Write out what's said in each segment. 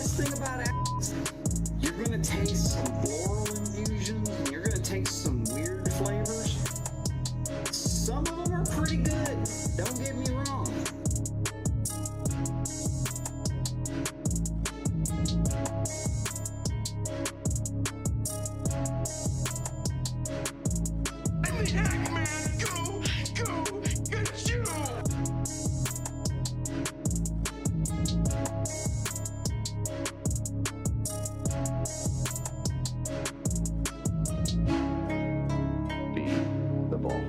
best thing about apples, you're gonna taste some floral infusions, and you're gonna taste some weird flavors. Some of them are pretty good, don't get me wrong. I'm the hack man, go, get you! The ball.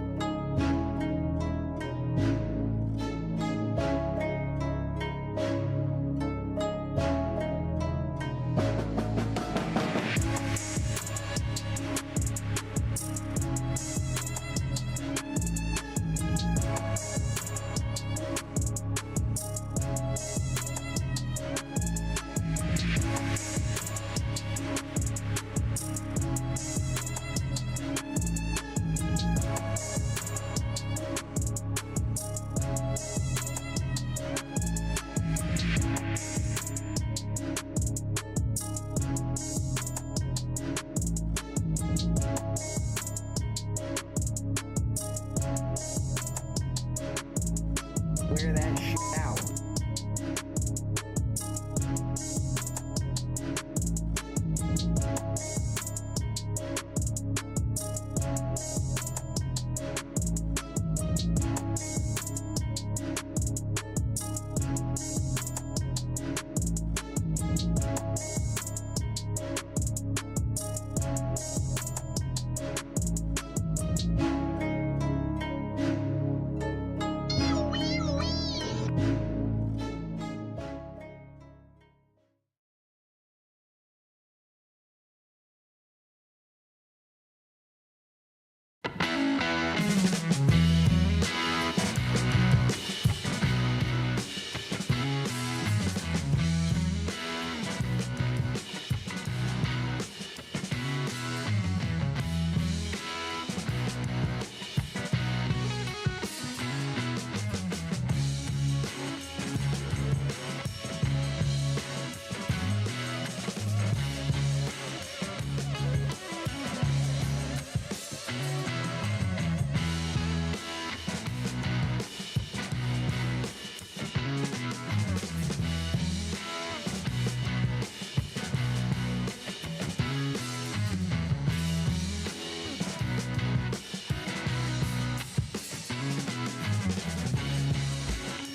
Wear that shit out.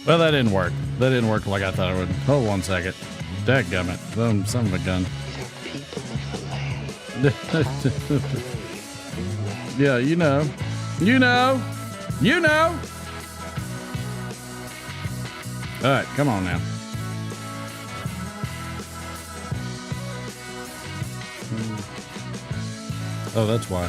Well, that didn't work. That didn't work like I thought it would. Hold 1 second. Dadgummit. Son of a gun. Yeah, you know. You know. You know. All right, come on now. Oh, that's why.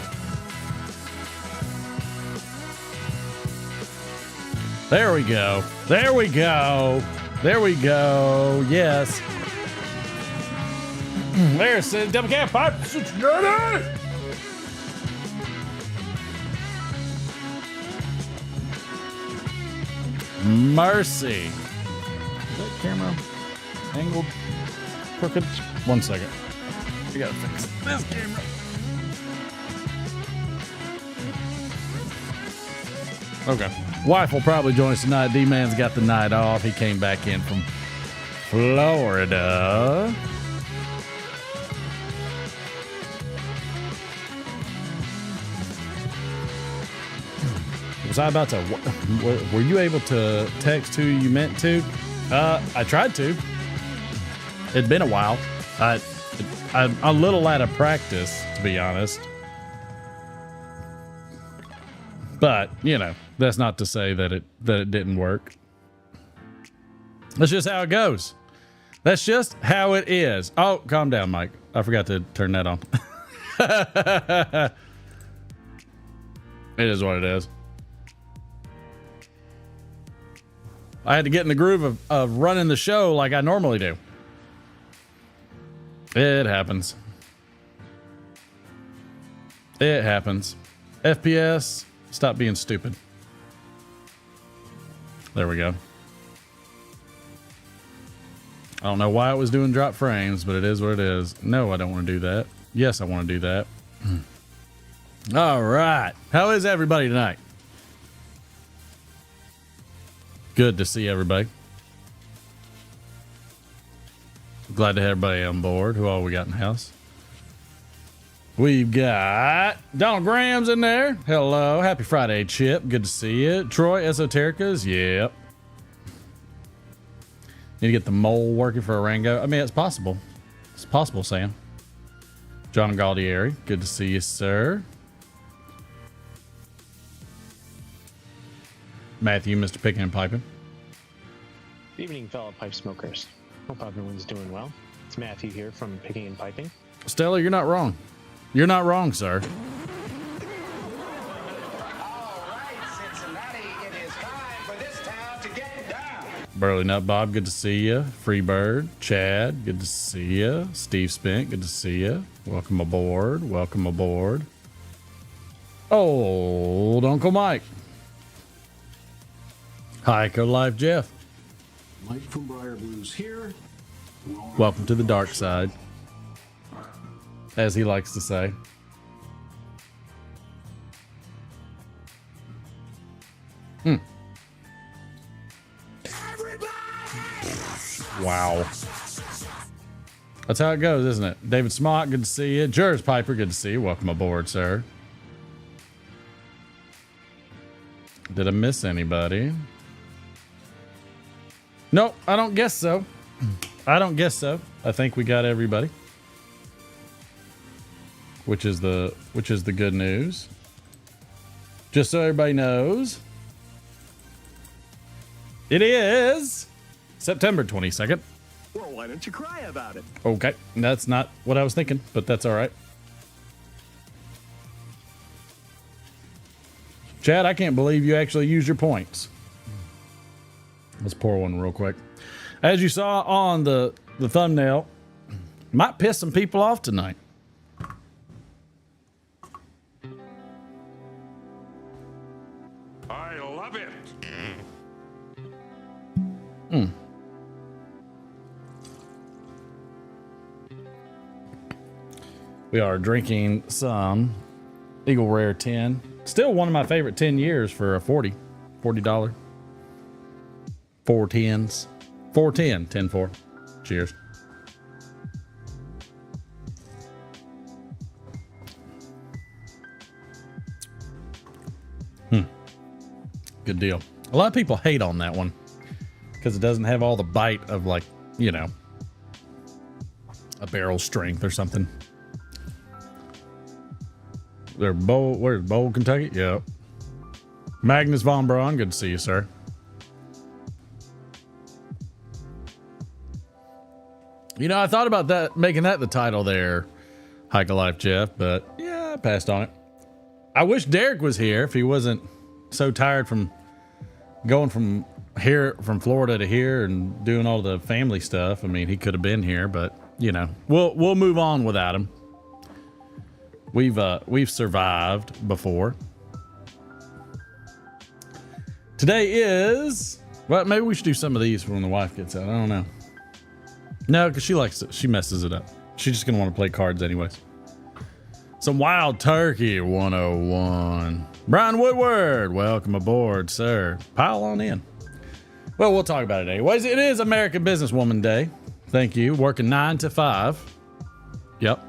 There we go. There we go. There we go. Yes. There's the double cap pipe. Mercy. Is that camera angled crooked? 1 second. We gotta fix this camera. Okay. Wife will probably join us tonight. D-Man's got the night off. He came back in from Florida. Was I about to... Were you able to text who you meant to? I tried to. It'd been a while. I'm a little out of practice, to be honest. But, you know, that's not to say that it didn't work. That's just how it goes. That's just how it is. Oh, calm down, Mike. I forgot to turn that on. It is what it is. I had to get in the groove of running the show like I normally do. It happens. It happens. FPS, stop being stupid. There we go. I don't know why it was doing drop frames, but it is what it is. No, I don't want to do that. Yes, I want to do that. All right. How is everybody tonight? Good to see everybody. Glad to have everybody on board. Who all we got in the house? We've got Donald Graham's in there. Hello. Happy Friday, Chip. Good to see you. Troy Esotericas. Yep. Need to get the mole working for a Rango. I mean, it's possible. It's possible, Sam. John Galdieri. Good to see you, sir. Matthew, Mr. Picking and Piping. Good evening, fellow pipe smokers. Hope everyone's doing well. It's Matthew here from Picking and Piping. Stella, you're not wrong. You're not wrong, sir. All right, Cincinnati, it is time for this town to get down. Burley Nut Bob, good to see you. Freebird, Chad, good to see you. Steve Spink, good to see you. Welcome aboard. Welcome aboard. Old Uncle Mike. Hi, Code Life Jeff. Mike from Briar Blues here. Welcome to the dark side, as he likes to say. Wow. That's how it goes, isn't it? David Smock, good to see you. Juris Piper, good to see you. Welcome aboard, sir. Did I miss anybody? Nope, I don't guess so. I don't guess so. I think we got everybody. Which is the good news. Just so everybody knows, it is September 22nd. Well, why don't you cry about it? Okay, that's not what I was thinking, but that's all right. Chad, I can't believe you actually used your points. Let's pour one real quick. As you saw on the thumbnail, might piss some people off tonight. I love it. We are drinking some Eagle Rare 10. Still one of my favorite 10 years for a $40. Four tens. 410. 10-4. Cheers. Good deal. A lot of people hate on that one because it doesn't have all the bite of, like, you know, a barrel strength or something. They're where's Bowl, Kentucky? Yep. Magnus Von Braun, good to see you, sir. You know, I thought about that, making that the title there, Hike a Life Jeff, but yeah, I passed on it. I wish Derek was here if he wasn't so tired from going from Florida to here and doing all the family stuff. I mean, he could have been here, but you know, we'll move on without him. We've survived before. Today is, well, maybe we should do some of these when the wife gets out. I don't know. No, because she likes it. She messes it up. She's just gonna want to play cards anyways. Some Wild Turkey 101. Brian Woodward, welcome aboard, sir. Pile on in. Well, we'll talk about it anyways. It is American Businesswoman Day. Thank you. Working 9 to 5. Yep.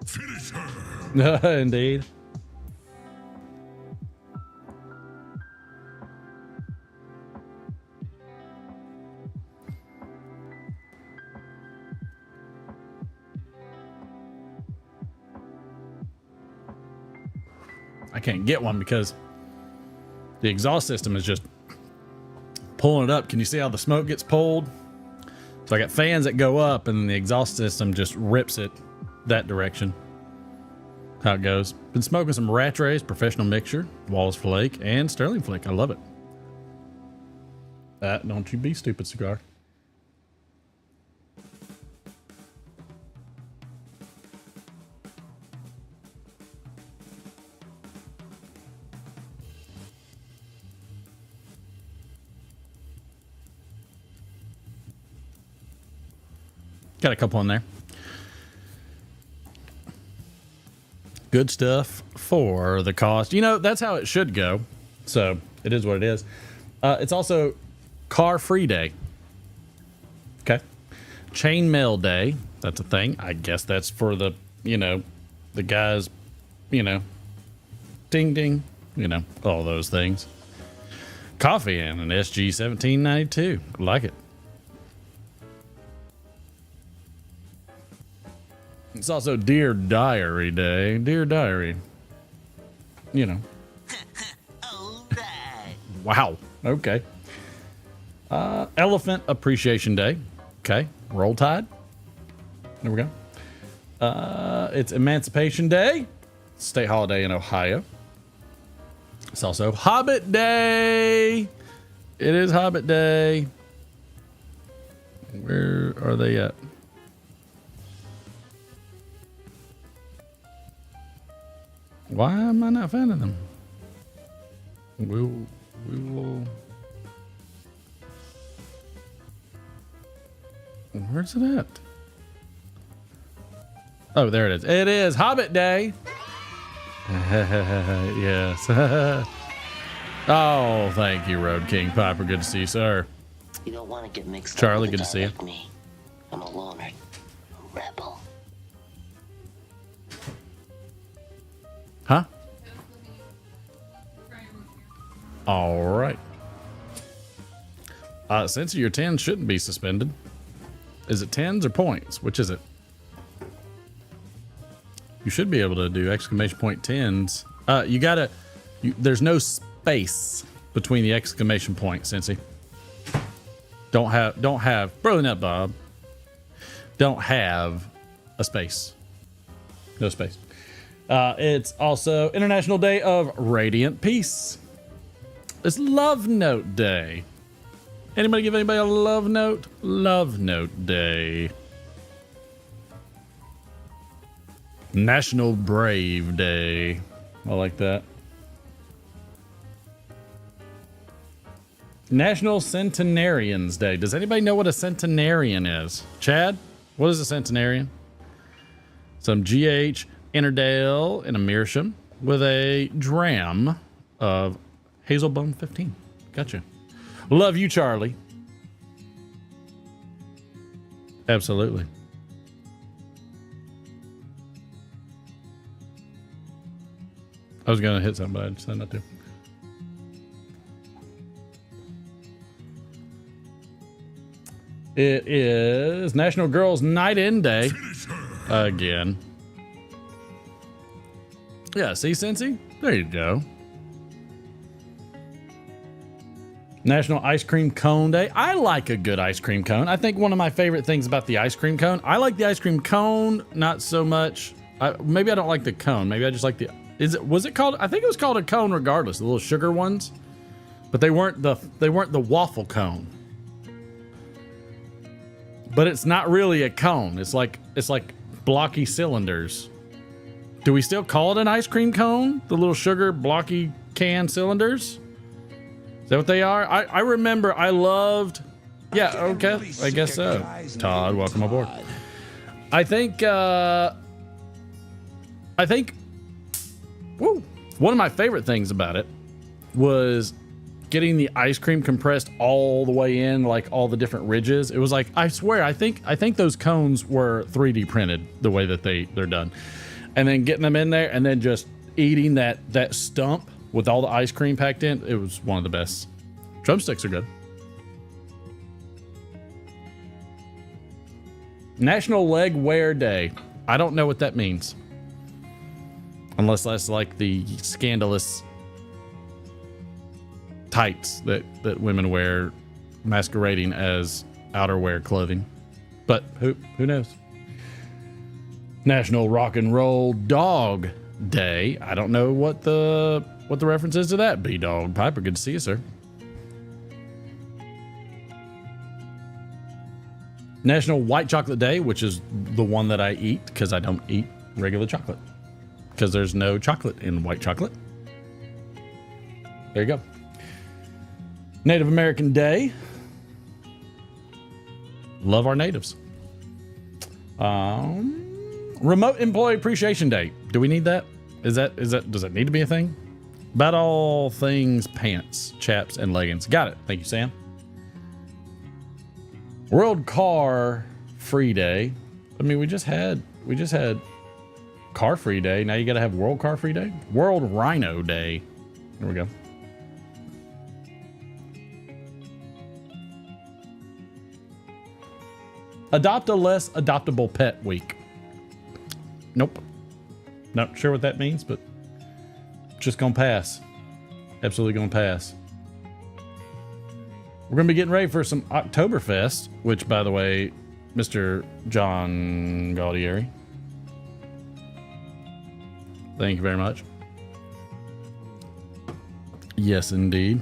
Finish her. Indeed. I can't get one because the exhaust system is just pulling it up. Can you see how the smoke gets pulled? So I got fans that go up and the exhaust system just rips it that direction. How it goes. Been smoking some Rattray's Professional Mixture, Wallace Flake, and Sterling Flake. I love it. Don't you be stupid, cigar. Got a couple in there. Good stuff for the cost. You know, that's how it should go. So it is what it is. It's also car free day. Okay. Chain mail day. That's a thing. I guess that's for the, you know, the guys, you know, ding ding, you know, all those things. Coffee and an SG 1792. Like it. It's also Dear Diary Day. Dear Diary. You know. All right. Wow. Okay. Elephant Appreciation Day. Okay. Roll Tide. There we go. It's Emancipation Day. State holiday in Ohio. It's also Hobbit Day. It is Hobbit Day. Where are they at? Why am I not finding them? We will. Where's it at? Oh, there it is. It is Hobbit Day. Yes. Oh, thank you, Road King Piper. Good to see you, sir. You don't want to get mixed Charlie, up with good to see you. like me. I'm a loner, a rebel. Huh? All right. Since your 10 shouldn't be suspended. Is it 10s or points? Which is it? You should be able to do exclamation point 10s. There's no space between the exclamation point, Cincy. Don't have, probably not Bob. Don't have a space. No space. It's also International Day of Radiant Peace. It's Love Note Day. Anybody give anybody a love note? Love Note Day. National Brave Day. I like that. National Centenarians Day. Does anybody know what a centenarian is? Chad, what is a centenarian? Some GH Interdale in a meerschaum with a dram of Hazelbone 15. Gotcha. Love you, Charlie. Absolutely. I was going to hit something, but I decided not to. It is National Girls Night In Day. Again. Yeah, see, Cincy? There you go. National Ice Cream Cone Day. I like a good ice cream cone. I think one of my favorite things about the ice cream cone, I like the ice cream cone, not so much. Maybe I don't like the cone. Maybe I just like the... Was it called? I think it was called a cone regardless, the little sugar ones. But they weren't the waffle cone. But it's not really a cone. It's like blocky cylinders. Do we still call it an ice cream cone? The little sugar blocky can cylinders? Is that what they are? I remember I loved... Yeah, okay. I guess so. Todd, welcome aboard. I think... Woo, one of my favorite things about it was getting the ice cream compressed all the way in, like all the different ridges. It was like, I swear, I think those cones were 3D printed the way that they're done. And then getting them in there and then just eating that stump with all the ice cream packed in. It was one of the best. Drumsticks are good. National Leg Wear Day. I don't know what that means. Unless that's like the scandalous tights that women wear masquerading as outerwear clothing. But who knows? National Rock and Roll Dog Day. I don't know what the reference is to that. B-Dog Piper, good to see you, sir. National White Chocolate Day, which is the one that I eat because I don't eat regular chocolate. Because there's no chocolate in white chocolate. There you go. Native American Day. Love our natives. Remote Employee Appreciation Day. Do we need that? Does it need to be a thing? About all things pants, chaps, and leggings. Got it. Thank you, Sam. World Car Free Day. I mean, we just had Car Free Day. Now you got to have World Car Free Day. World Rhino Day. There we go. Adopt a less adoptable pet week. Nope. Not sure what that means, but just gonna pass. Absolutely gonna pass. We're gonna be getting ready for some Oktoberfest, which, by the way, Mr. John Gaudieri, thank you very much. Yes, indeed.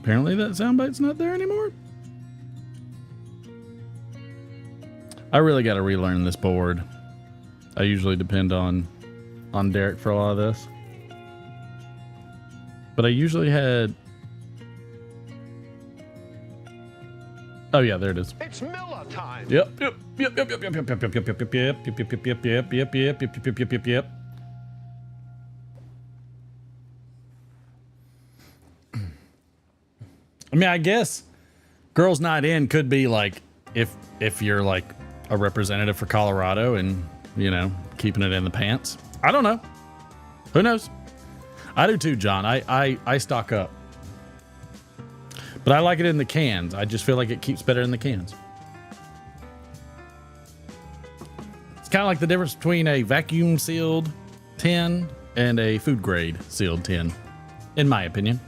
Apparently that soundbite's not there anymore. I really got to relearn this board. I usually depend on Derek for a lot of this. But I usually had... Oh yeah, there it is. It's Miller time. Yep. I mean, I guess Girls Night In could be like if you're like a representative for Colorado and, you know, keeping it in the pants. I don't know. Who knows? I do too, John. I stock up. But I like it in the cans. I just feel like it keeps better in the cans. It's kind of like the difference between a vacuum sealed tin and a food grade sealed tin, in my opinion.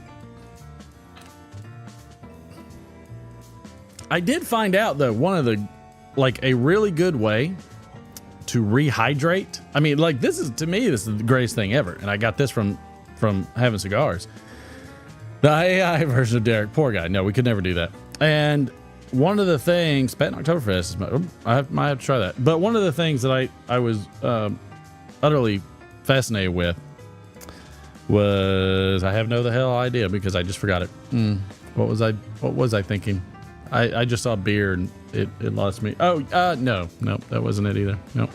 I did find out though, one of the, like, a really good way to rehydrate. I mean, like, this is, to me, this is the greatest thing ever. And I got this from Having Cigars. The AI version of Derek, poor guy. No, we could never do that. And one of the things, Pat Oktoberfest, I might have to try that. But one of the things that I was utterly fascinated with was, I have no the hell idea because I just forgot it. What was I thinking? I just saw beer and it lost me. Oh, no, that wasn't it either. No,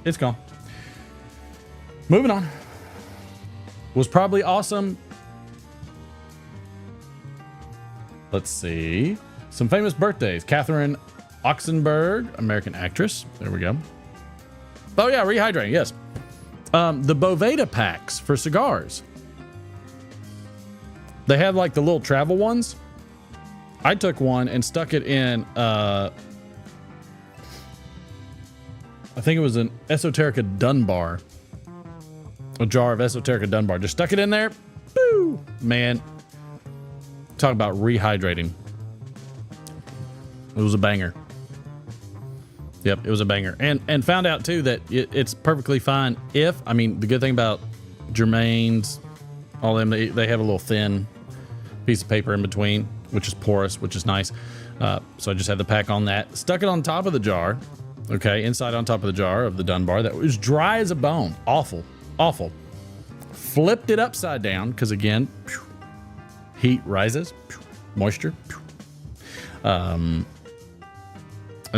it's gone. Moving on. Was probably awesome. Let's see. Some famous birthdays. Catherine Oxenberg, American actress. There we go. Oh yeah, rehydrating, yes. The Boveda packs for cigars. They have like the little travel ones. I took one and stuck it in, I think it was an Esoterica Dunbar. A jar of Esoterica Dunbar. Just stuck it in there. Boo! Man. Talk about rehydrating. It was a banger. Yep, it was a banger. And found out too that it's perfectly fine if, I mean, the good thing about Germain's, all them, they have a little thin piece of paper in between, which is porous, which is nice. So I just had the pack on that. Stuck it on top of the jar. Okay, inside on top of the jar of the Dunbar. That was dry as a bone. Awful. Flipped it upside down, because again, heat rises, moisture. And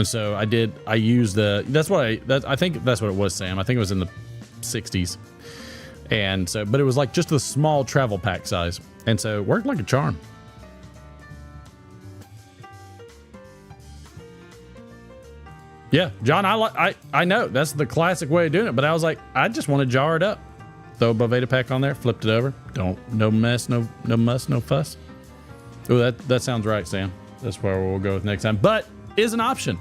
so I used I think that's what it was, Sam. I think it was in the 60s. And so, but it was like just a small travel pack size. And so it worked like a charm. Yeah, John, I know that's the classic way of doing it, but I was like, I just want to jar it up. Throw a Boveda pack on there, flipped it over. No mess, no muss, no fuss. Oh, that sounds right, Sam. That's where we'll go with next time. But is an option.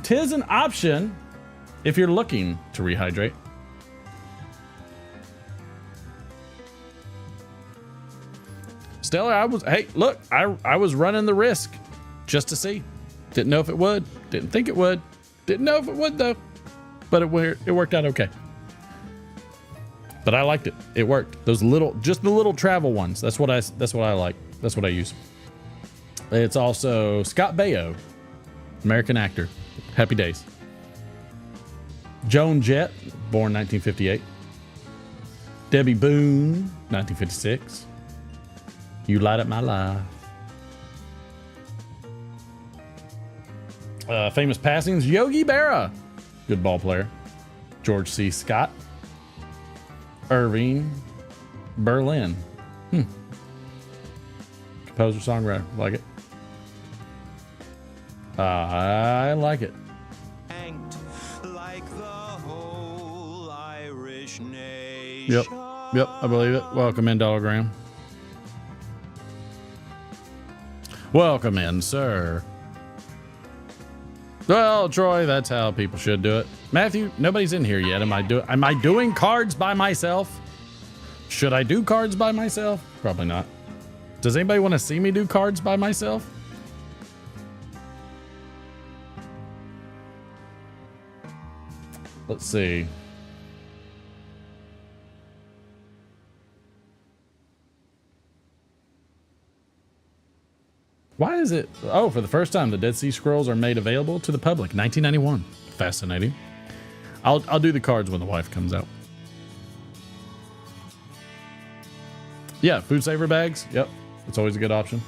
'Tis an option if you're looking to rehydrate. Stellar, I was running the risk just to see. Didn't know if it would. Didn't think it would. Didn't know if it would though. But it worked out okay. But I liked it. It worked. Those just the little travel ones. That's what I like. That's what I use. It's also Scott Baio, American actor. Happy days. Joan Jett, born 1958. Debbie Boone, 1956. You Light Up My Life. Famous passings, Yogi Berra, good ball player. George C. Scott. Irving Berlin. Composer, songwriter, like it. I like it. Like the whole Irish nation. Yep, I believe it. Welcome in, Dollargram. Welcome in, sir. Well, Troy, that's how people should do it. Matthew, nobody's in here yet. Am I doing cards by myself? Should I do cards by myself? Probably not. Does anybody want to see me do cards by myself? Let's see. Why is it? Oh, for the first time, the Dead Sea Scrolls are made available to the public. 1991. Fascinating. I'll do the cards when the wife comes out. Yeah, food saver bags. Yep, it's always a good option.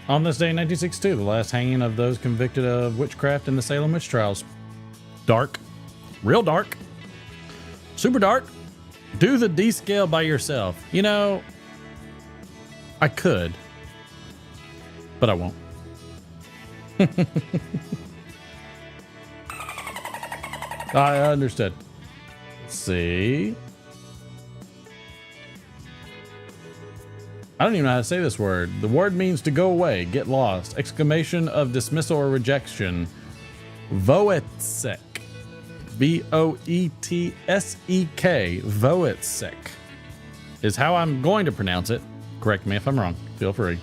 On this day in 1962, the last hanging of those convicted of witchcraft in the Salem witch trials. Dark. Real dark. Super dark. Do the D-scale by yourself. You know, I could, but I won't. I understood. Let's see. I don't even know how to say this word. The word means to go away, get lost. Exclamation of dismissal or rejection. Voetsek. V-O-E-T-S-E-K. Voetsek is how I'm going to pronounce it. Correct me if I'm wrong. Feel free.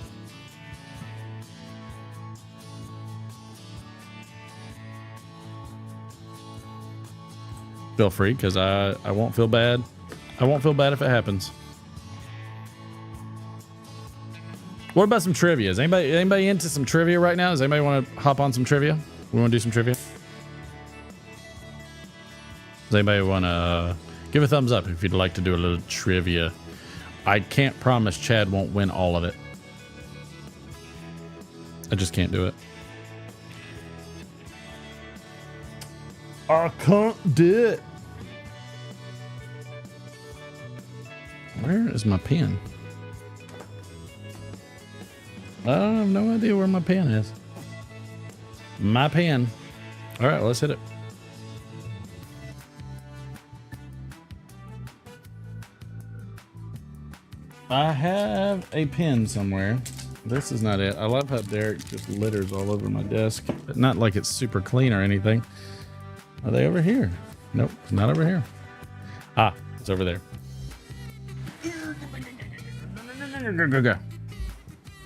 Feel free, because I won't feel bad. I won't feel bad if it happens. What about some trivia? Is anybody into some trivia right now? Does anybody want to hop on some trivia? We want to do some trivia? Does anybody want to give a thumbs up if you'd like to do a little trivia? I can't promise Chad won't win all of it. I just can't do it. I can't do it. Where is my pen? I have no idea where my pen is. My pen. All right, let's hit it. I have a pen somewhere. This is not it. I love how Derek just litters all over my desk. But not like it's super clean or anything. Are they over here? Nope, not over here. Ah, it's over there.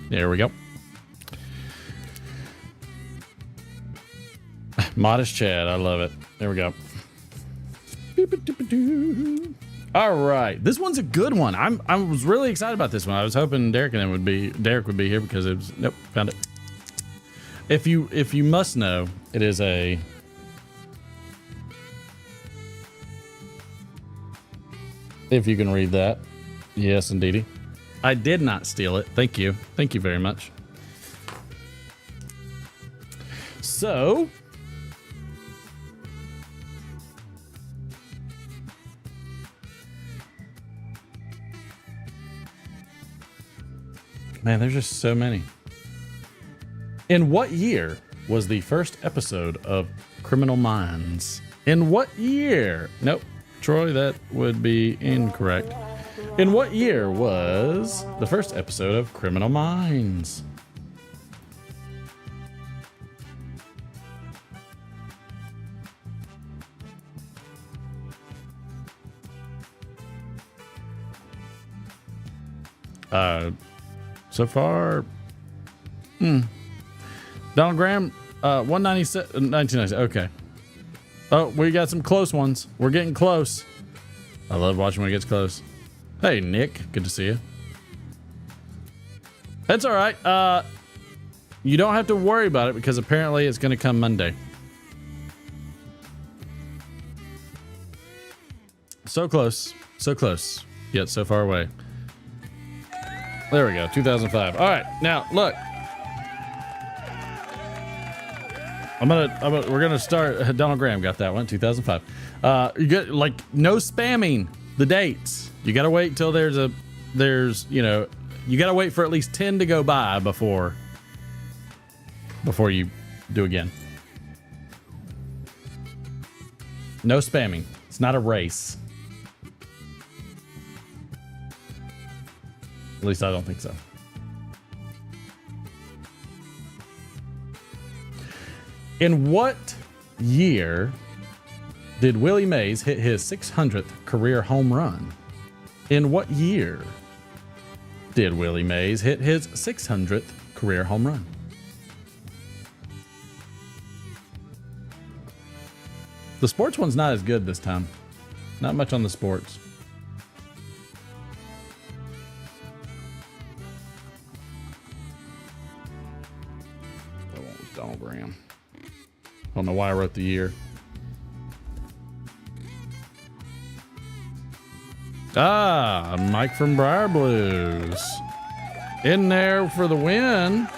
There we go. Modest Chad, I love it. There we go. All right, this one's a good one. I was really excited about this one. I was hoping Derek would be here because it was. Nope, found it. If you must know, it is a. If you can read that, yes, indeedy. I did not steal it. Thank you. Thank you very much. So, man, there's just so many. In what year was the first episode of Criminal Minds? In what year? Nope. Troy, that would be incorrect. In what year was the first episode of Criminal Minds? So far, Donald Graham, 1997. Okay. Oh, we got some close ones. We're getting close. I love watching when it gets close. Hey, Nick. Good to see you. That's all right. You don't have to worry about it because apparently it's going to come Monday. So close. So close. Yet so far away. There we go. 2005. All right. Now, look. We're gonna start. Donald Graham got that one. 2005. You get like no spamming the dates. You gotta wait till you gotta wait for at least 10 to go by before you do again. No spamming. It's not a race. At least I don't think so. In what year did Willie Mays hit his 600th career home run? In what year did Willie Mays hit his 600th career home run? The sports one's not as good this time. Not much on the sports. That one was Donald Graham. I don't know why I wrote the year. Ah, Mike from Briar Blues. In there for the win.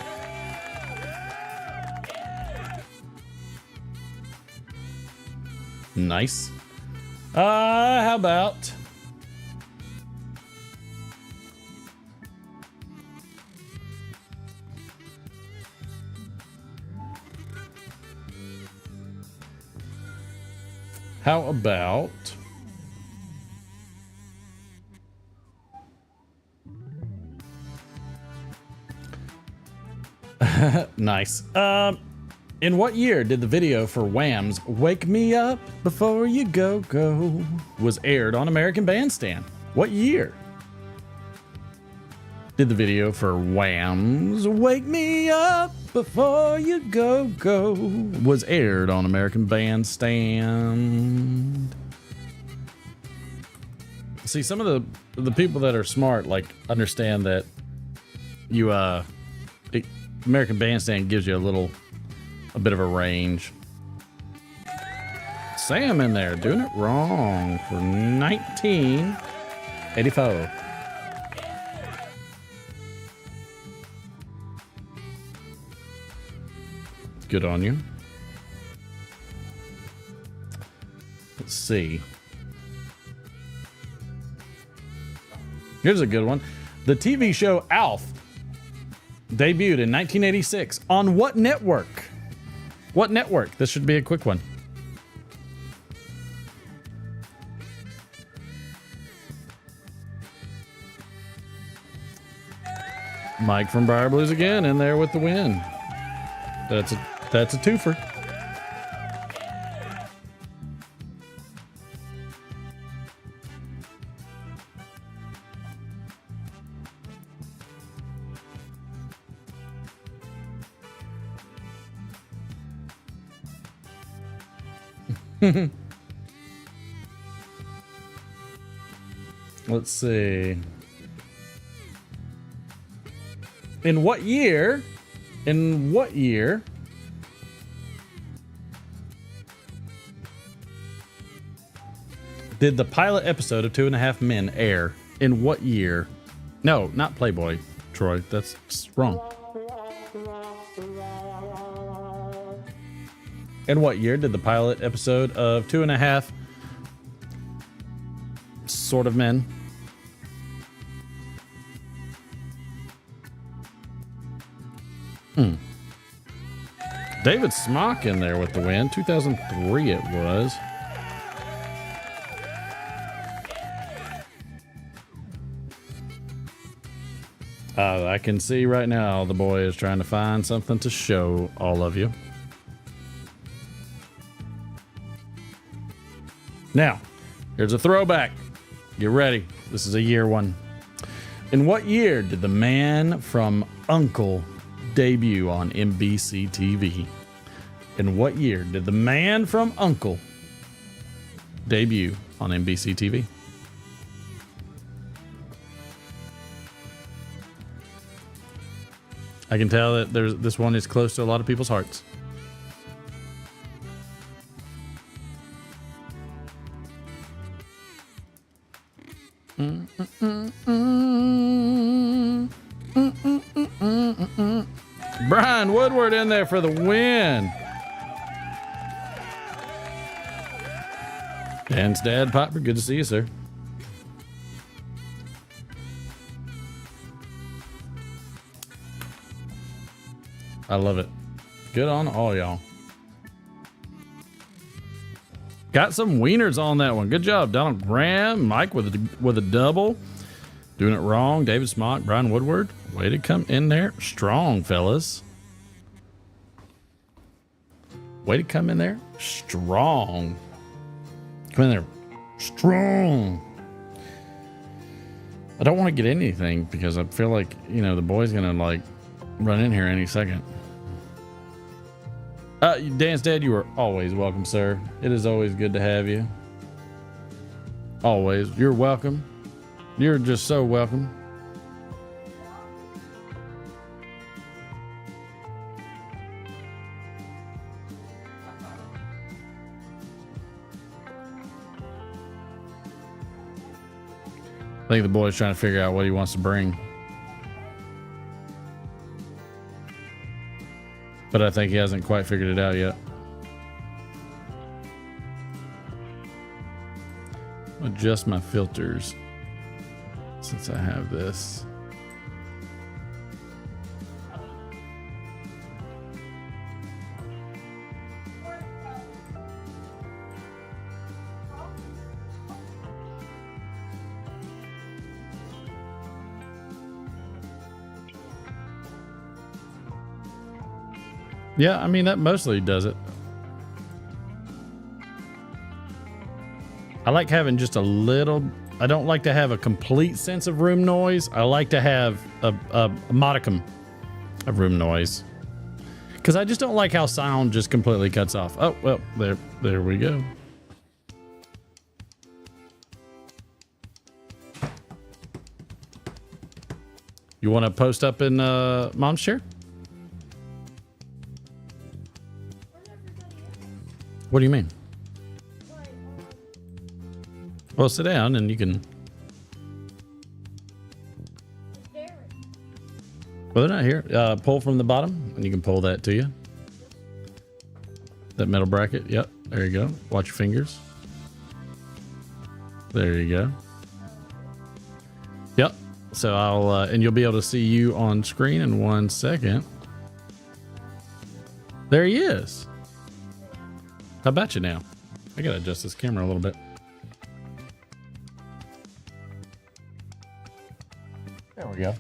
Nice. How about... How about... Nice. In what year did the video for Wham's Wake Me Up Before You Go Go was aired on American Bandstand? What year did the video for Wham's Wake Me Up Before You Go Go was aired on American Bandstand? See, some of the people that are smart like understand that you American Bandstand gives you a bit of a range. Sam in there doing it wrong for 1984. Good on you. Let's see. Here's a good one. The TV show Alf debuted in 1986 on what network? What network? This should be a quick one. Mike from Briar Blues again in there with the win. That's a twofer. Let's see. In what year did the pilot episode of 2.5 Men air? In what year? No, not Playboy, Troy. That's wrong. In what year did the pilot episode of 2.5 Sort of Men? David Smock in there with the win. 2003 it was. I can see right now the boy is trying to find something to show all of you. Now, here's a throwback. Get ready. This is a year one. In what year did The Man from U.N.C.L.E. debut on NBC TV? In what year did The Man from U.N.C.L.E. debut on NBC TV? I can tell that this one is close to a lot of people's hearts. Brian Woodward in there for the win. Dan's dad, Piper, good to see you, sir. I love it. Good on all y'all. Got some wieners on that one. Good job, Donald Graham. Mike with a double. Doing it wrong. David Smock, Brian Woodward. Way to come in there strong, fellas. Way to come in there strong. Come in there strong. I don't want to get anything because I feel like, you know, the boy's gonna like run in here any second. Dan's dad, you are always welcome, sir. It is always good to have you. Always. You're welcome. You're just so welcome. I think the boy's trying to figure out what he wants to bring. But I think he hasn't quite figured it out yet. Adjust my filters since I have this. Yeah, I mean, that mostly does it. I like having just a little. I don't like to have a complete sense of room noise. I like to have a modicum of room noise. Because I just don't like how sound just completely cuts off. Oh, well, there we go. You want to post up in Mom's chair? What do you mean? Well, sit down and you can. Well, they're not here. Pull from the bottom and you can pull that to you. That metal bracket. Yep. There you go. Watch your fingers. There you go. Yep. So I'll, and you'll be able to see you on screen in 1 second. There he is. How about you now? I gotta adjust this camera a little bit. There we go.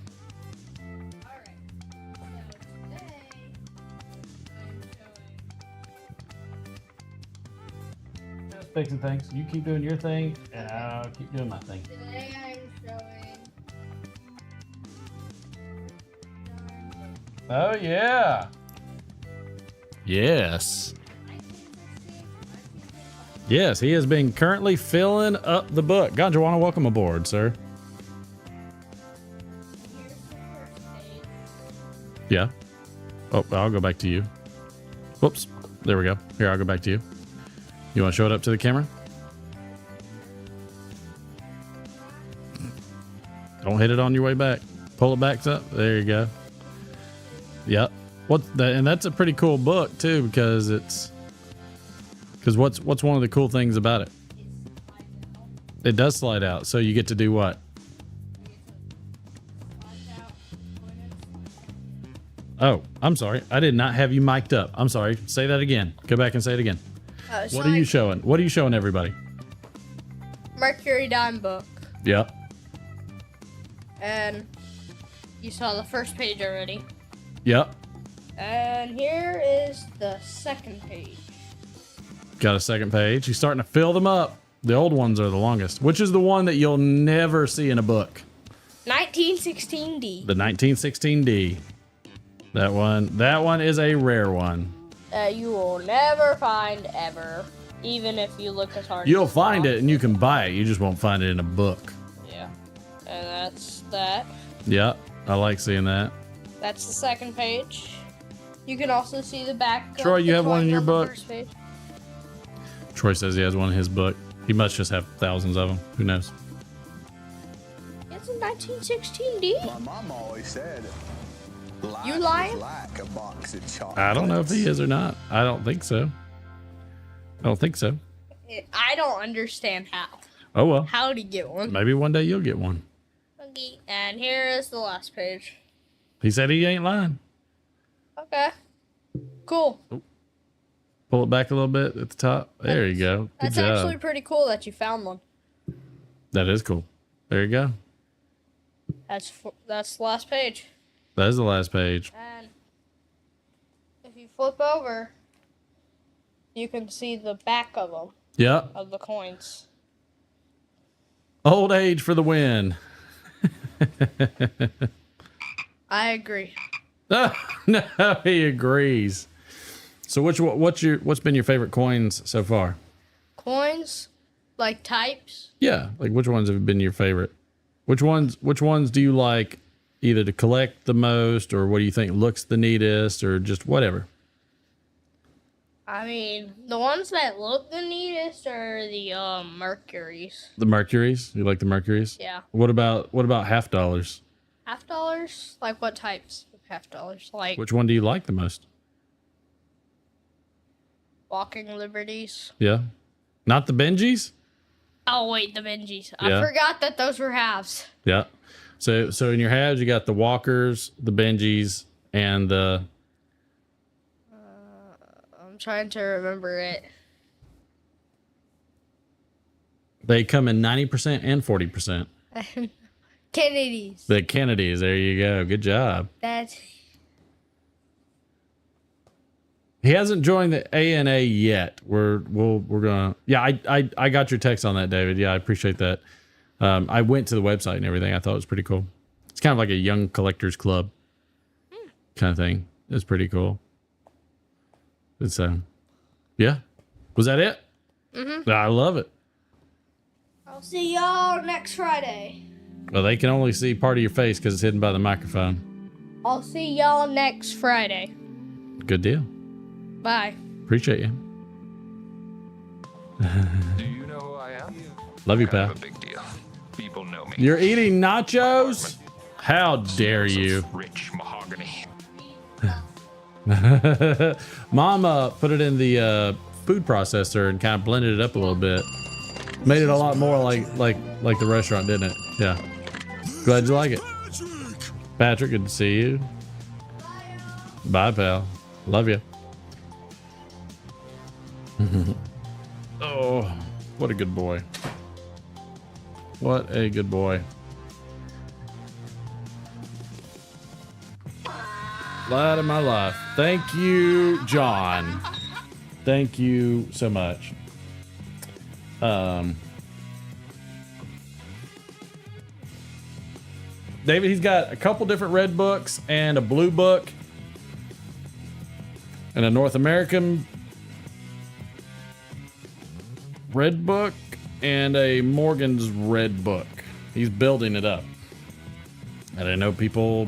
Just fixing things. You keep doing your thing, and I'll keep doing my thing. Today I'm showing. Oh yeah. Yes. Yes, he has been currently filling up the book. Ganjawana, welcome aboard, sir. Yeah. Oh, I'll go back to you. Whoops. There we go. Here, I'll go back to you. You want to show it up to the camera? Don't hit it on your way back. Pull it back up. There you go. Yep. And that's a pretty cool book too, because what's one of the cool things about it? It does slide out, so you get to do what? Oh, I'm sorry. I did not have you mic'd up. I'm sorry. Say that again. Go back and say it again. What are you showing? What are you showing everybody? Mercury Dime book. Yep. And you saw the first page already. Yep. And here is the second page. Got a second page. He's starting to fill them up. The old ones are the longest. Which is the one that you'll never see in a book? 1916D. The 1916D. That one is a rare one. You will never find ever, even if you look as hard. You'll find it and you can buy it. You just won't find it in a book. Yeah, and that's that. Yeah, I like seeing that. That's the second page. You can also see the back. Troy, you have one in your on the book? first page. Troy says he has one in his book. He must just have thousands of them. Who knows? It's a 1916D. My mom always said, life You lying? is like a box of chocolates. I don't know if he is or not. I don't think so. I don't think so. I don't understand how. Oh well. How to get one. Maybe one day you'll get one. Okay, and here is the last page. He said he ain't lying. Okay. Cool. Pull it back a little bit at the top. There you go. Good That's job. actually pretty cool that you found one. That is cool. There you go. That's the last page. That is the last page. And if you flip over, you can see the back of them, Yep. of the coins. Old age for the win. I agree. Oh, no, he agrees. So what's been your favorite coins so far? Coins, like types. Yeah, like which ones have been your favorite? Which ones do you like either to collect the most, or what do you think looks the neatest, or just whatever? I mean, the ones that look the neatest are the Mercuries. The Mercuries? You like the Mercuries? Yeah. What about $50? $50? Like what types of $50? Like Which one do you like the most? Walking Liberties. Yeah. Not the Benjis? Oh wait, the Benjis. Yeah. I forgot that those were halves. Yeah. So in your halves you got the Walkers, the Benjis, and the I'm trying to remember it. they come in 90% and 40%. Kennedys. The Kennedys, there you go. Good job. That's He hasn't joined the ANA yet. We're gonna. Yeah, I got your text on that, David. Yeah, I appreciate that. I went to the website and everything. I thought it was pretty cool. It's kind of like a young collectors club kind of thing. It's pretty cool. It's yeah. Was that it? Mm-hmm. I love it. I'll see y'all next Friday. Well, they can only see part of your face because it's hidden by the microphone. I'll see y'all next Friday. Good deal. Bye. Appreciate you. Do you know who I am? Love you, Kind pal. of a big deal. People know me. You're eating nachos? How dare you? Rich mahogany. Mama put it in the food processor and kind of blended it up a little bit. Made it a lot more like the restaurant, didn't it? Yeah. Glad you like it. Patrick, good to see you. Bye, pal. Love you. Oh, what a good boy. What a good boy. Light of my life. Thank you, John. Thank you so much. David, he's got a couple different red books and a blue book and a North American red book and a Morgan's red book. He's building it up. I didn't know people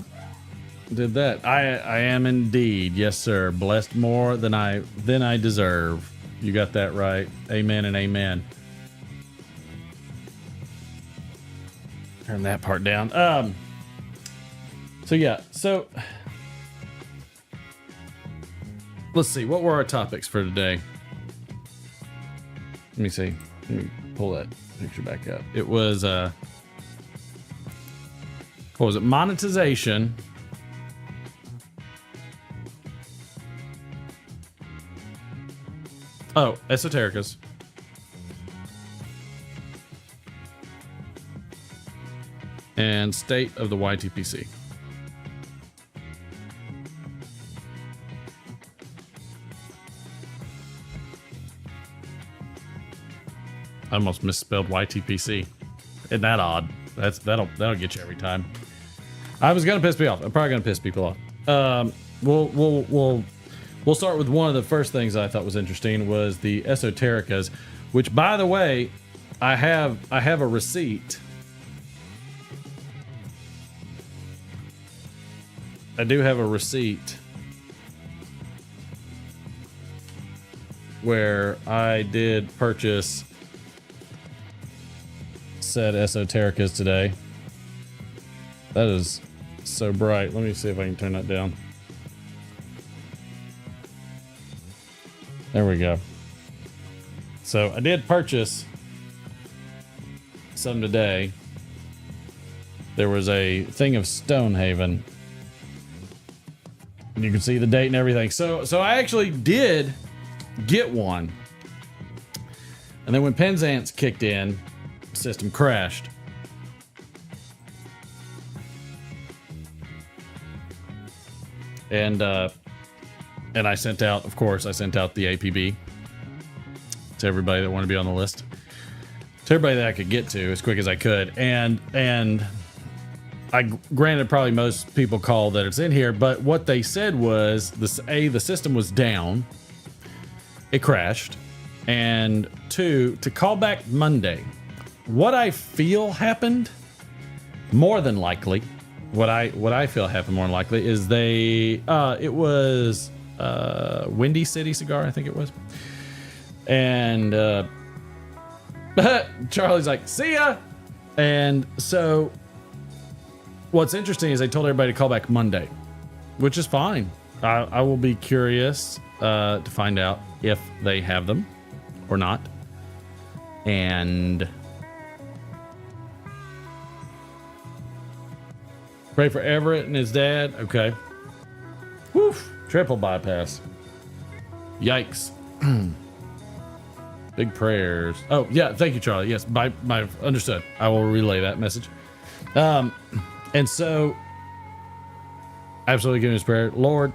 did that. I am indeed, yes sir, blessed more than I deserve. You got that right. Amen and amen. Turn that part down. So let's see, what were our topics for today? Let me see. Let me pull that picture back up. It was what was it? Monetization. Oh, esotericas. And state of the YTPC. I almost misspelled YTPC. Isn't that odd? That'll get you every time. I was gonna piss me off. I'm probably gonna piss people off. We'll start with one of the first things I thought was interesting was the esotericas, which, by the way, I have a receipt do have a receipt where I did purchase said Esotericas today. That is so bright. Let me see if I can turn that down. There we go. So I did purchase some today. There was a thing of Stonehaven. You can see the date and everything. So I actually did get one. And then when Penzance kicked in, the system crashed. And I sent out, of course, I sent out the APB to everybody that wanted to be on the list. To everybody that I could get to as quick as I could. And I granted probably most people call that it's in here, but what they said was the system was down. It crashed. And 2, to call back Monday. What I feel happened, more than likely, what I feel happened more than likely is it was Windy City Cigar, I think it was. And Charlie's like, see ya. And so what's interesting is they told everybody to call back Monday, which is fine. I will be curious to find out if they have them or not. And pray for Everett and his dad. Okay. Woof. Triple bypass. Yikes. Big prayers. Oh, yeah. Thank you, Charlie. Yes. My understood. I will relay that message. And so, absolutely give him his prayer. Lord,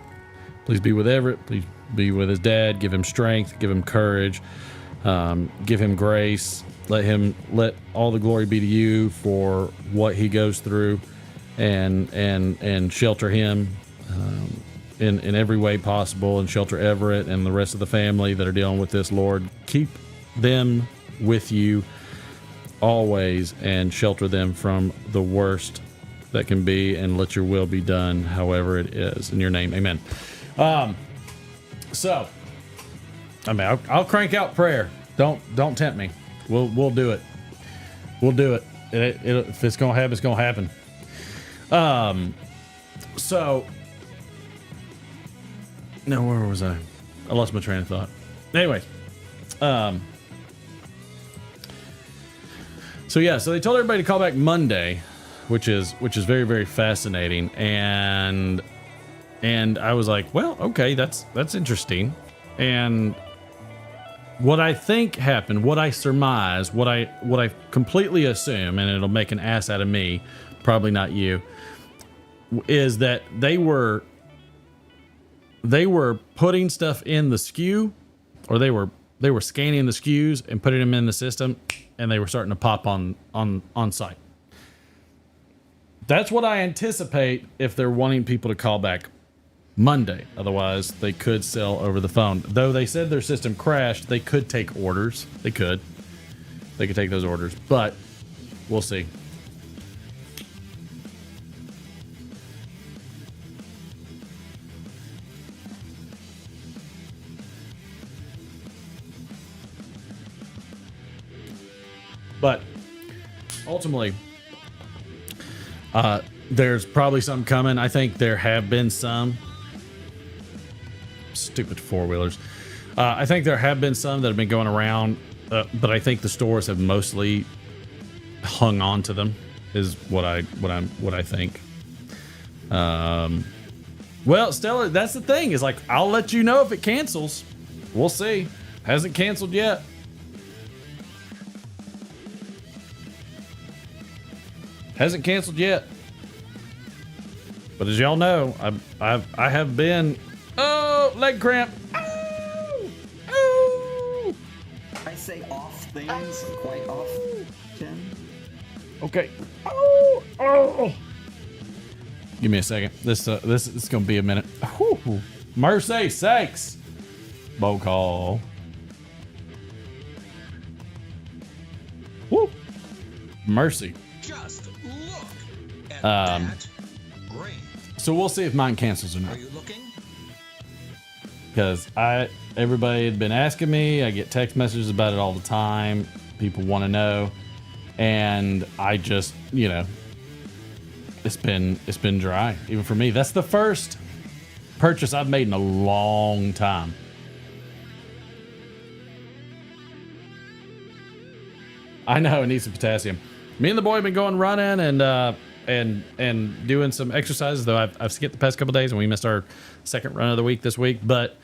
please be with Everett. Please be with his dad. Give him strength. Give him courage. Give him grace. Let all the glory be to you for what he goes through, and shelter him in every way possible, and shelter Everett and the rest of the family that are dealing with this. Lord, keep them with you always, and shelter them from the worst that can be, and let your will be done however it is. In your name, amen. So, I mean, I'll crank out prayer. Don't tempt me. We'll do it. We'll do it. If it's gonna happen, it's gonna happen. So, now where was I? I lost my train of thought. Anyway, so they told everybody to call back Monday, which is very, very fascinating. And I was like, well, okay, that's interesting. And what I think happened, what I surmise, what I completely assume, and it'll make an ass out of me, probably not you, is that they were putting stuff in the SKU, or they were scanning the SKUs and putting them in the system, and they were starting to pop on site. That's what I anticipate if they're wanting people to call back Monday. Otherwise, they could sell over the phone. Though they said their system crashed, they could take orders. They could take those orders, but we'll see. But ultimately, there's probably some coming. I think there have been some. Stupid four-wheelers. I think there have been some that have been going around, but I think the stores have mostly hung on to them. Is what I think. Well, Stella, that's the thing. Is like, I'll let you know if it cancels. We'll see. Hasn't canceled yet. Hasn't canceled yet. But as y'all know, I have been, leg cramp. I say off things quite often. Okay. Give me a second. This is gonna be a minute. Whew. Mercy sakes. Bow call. Woo. Mercy. Just look at Um, that grain. So we'll see if mine cancels or not. Because everybody had been asking me. I get text messages about it all the time. People want to know, and I just, it's been dry even for me. That's the first purchase I've made in a long time. I know it needs some potassium. Me and the boy have been going running and doing some exercises, though I've skipped the past couple days and we missed our second run of the week this week, but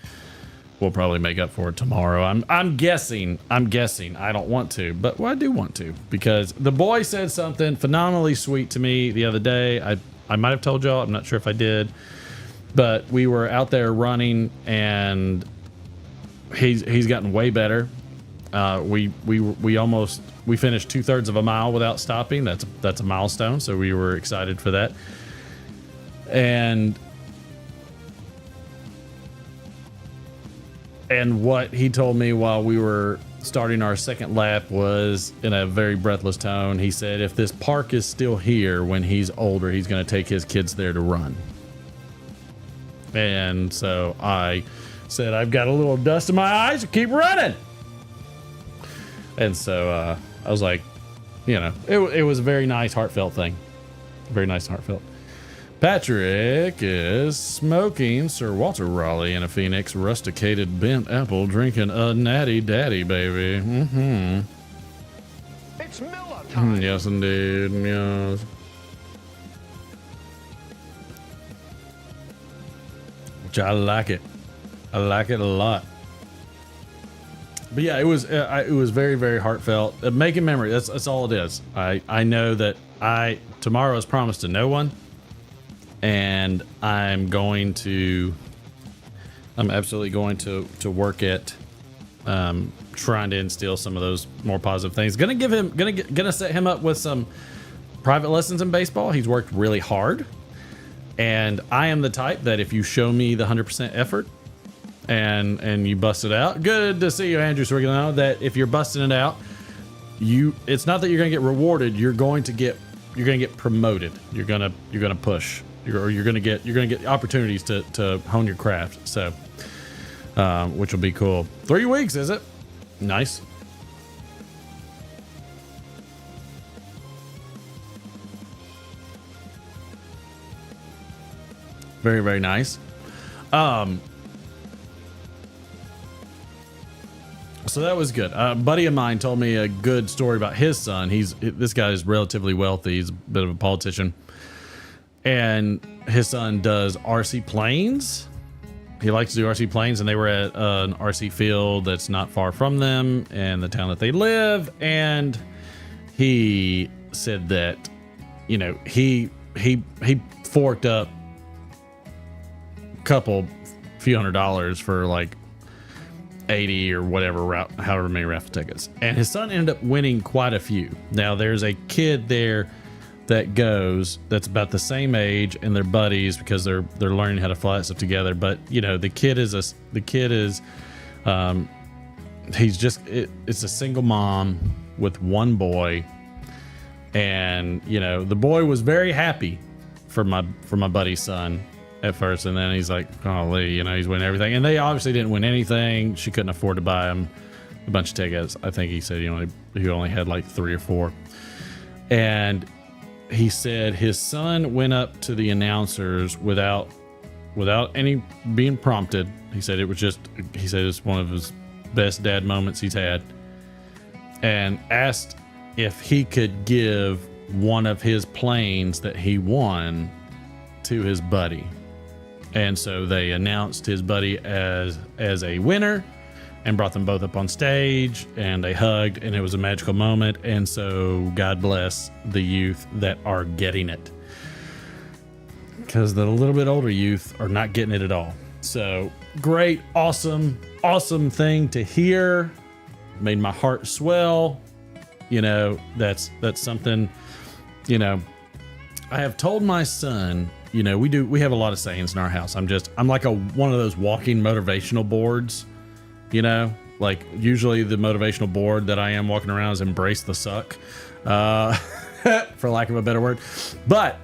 we'll probably make up for it tomorrow. I'm guessing. I don't want to, but I do want to, because the boy said something phenomenally sweet to me the other day. I might have told y'all, I'm not sure if I did, but we were out there running and he's gotten way better. We finished 2/3 of a mile without stopping. That's a milestone. So we were excited for that. And what he told me while we were starting our second lap was, in a very breathless tone, he said, if this park is still here when he's older, he's going to take his kids there to run. And so I said, I've got a little dust in my eyes, so keep running. And so I was like, it was a very nice, heartfelt thing. Very nice and heartfelt. Patrick is smoking Sir Walter Raleigh in a Phoenix rusticated bent apple, drinking a natty daddy, baby. Mm-hmm. It's Miller time. Yes, indeed. Yes. Which I like it. I like it a lot. But yeah, it was very, very heartfelt. Making memory. That's all it is. I know that tomorrow is promised to no one. And I'm absolutely going to work at trying to instill some of those more positive things. Gonna set him up with some private lessons in baseball. He's worked really hard, and I am the type that if you show me the 100% effort and you bust it out, good to see you, Andrew Soriglano, that if you're busting it out, it's not that you're gonna get rewarded. You're gonna get promoted. You're gonna push. You're gonna get opportunities to hone your craft. So, which will be cool. 3 weeks, is it? Nice. Very, very nice. So that was good. A buddy of mine told me a good story about his son. This guy is relatively wealthy. He's a bit of a politician. And his son does RC planes. He likes to do RC planes, and they were at an RC field that's not far from them and the town that they live. And he said that, he forked up few $100s for like 80 or whatever, however many raffle tickets. And his son ended up winning quite a few. Now there's a kid there that's about the same age, and they're buddies because they're learning how to fly stuff together. But the kid is it's a single mom with one boy, and the boy was very happy for my buddy's son at first, and then he's like, golly, he's winning everything, and they obviously didn't win anything. She couldn't afford to buy him a bunch of tickets. I think he said he only had like 3 or 4, and he said his son went up to the announcers without any being prompted. He said it's one of his best dad moments he's had, and asked if he could give one of his planes that he won to his buddy. And so they announced his buddy as a winner and brought them both up on stage, and they hugged, and it was a magical moment. And so God bless the youth that are getting it, because the little bit older youth are not getting it at all. So great, awesome thing to hear. Made my heart swell. That's something, I have told my son, we have a lot of sayings in our house. I'm like one of those walking motivational boards. Like usually the motivational board that I am walking around is embrace the suck, for lack of a better word. But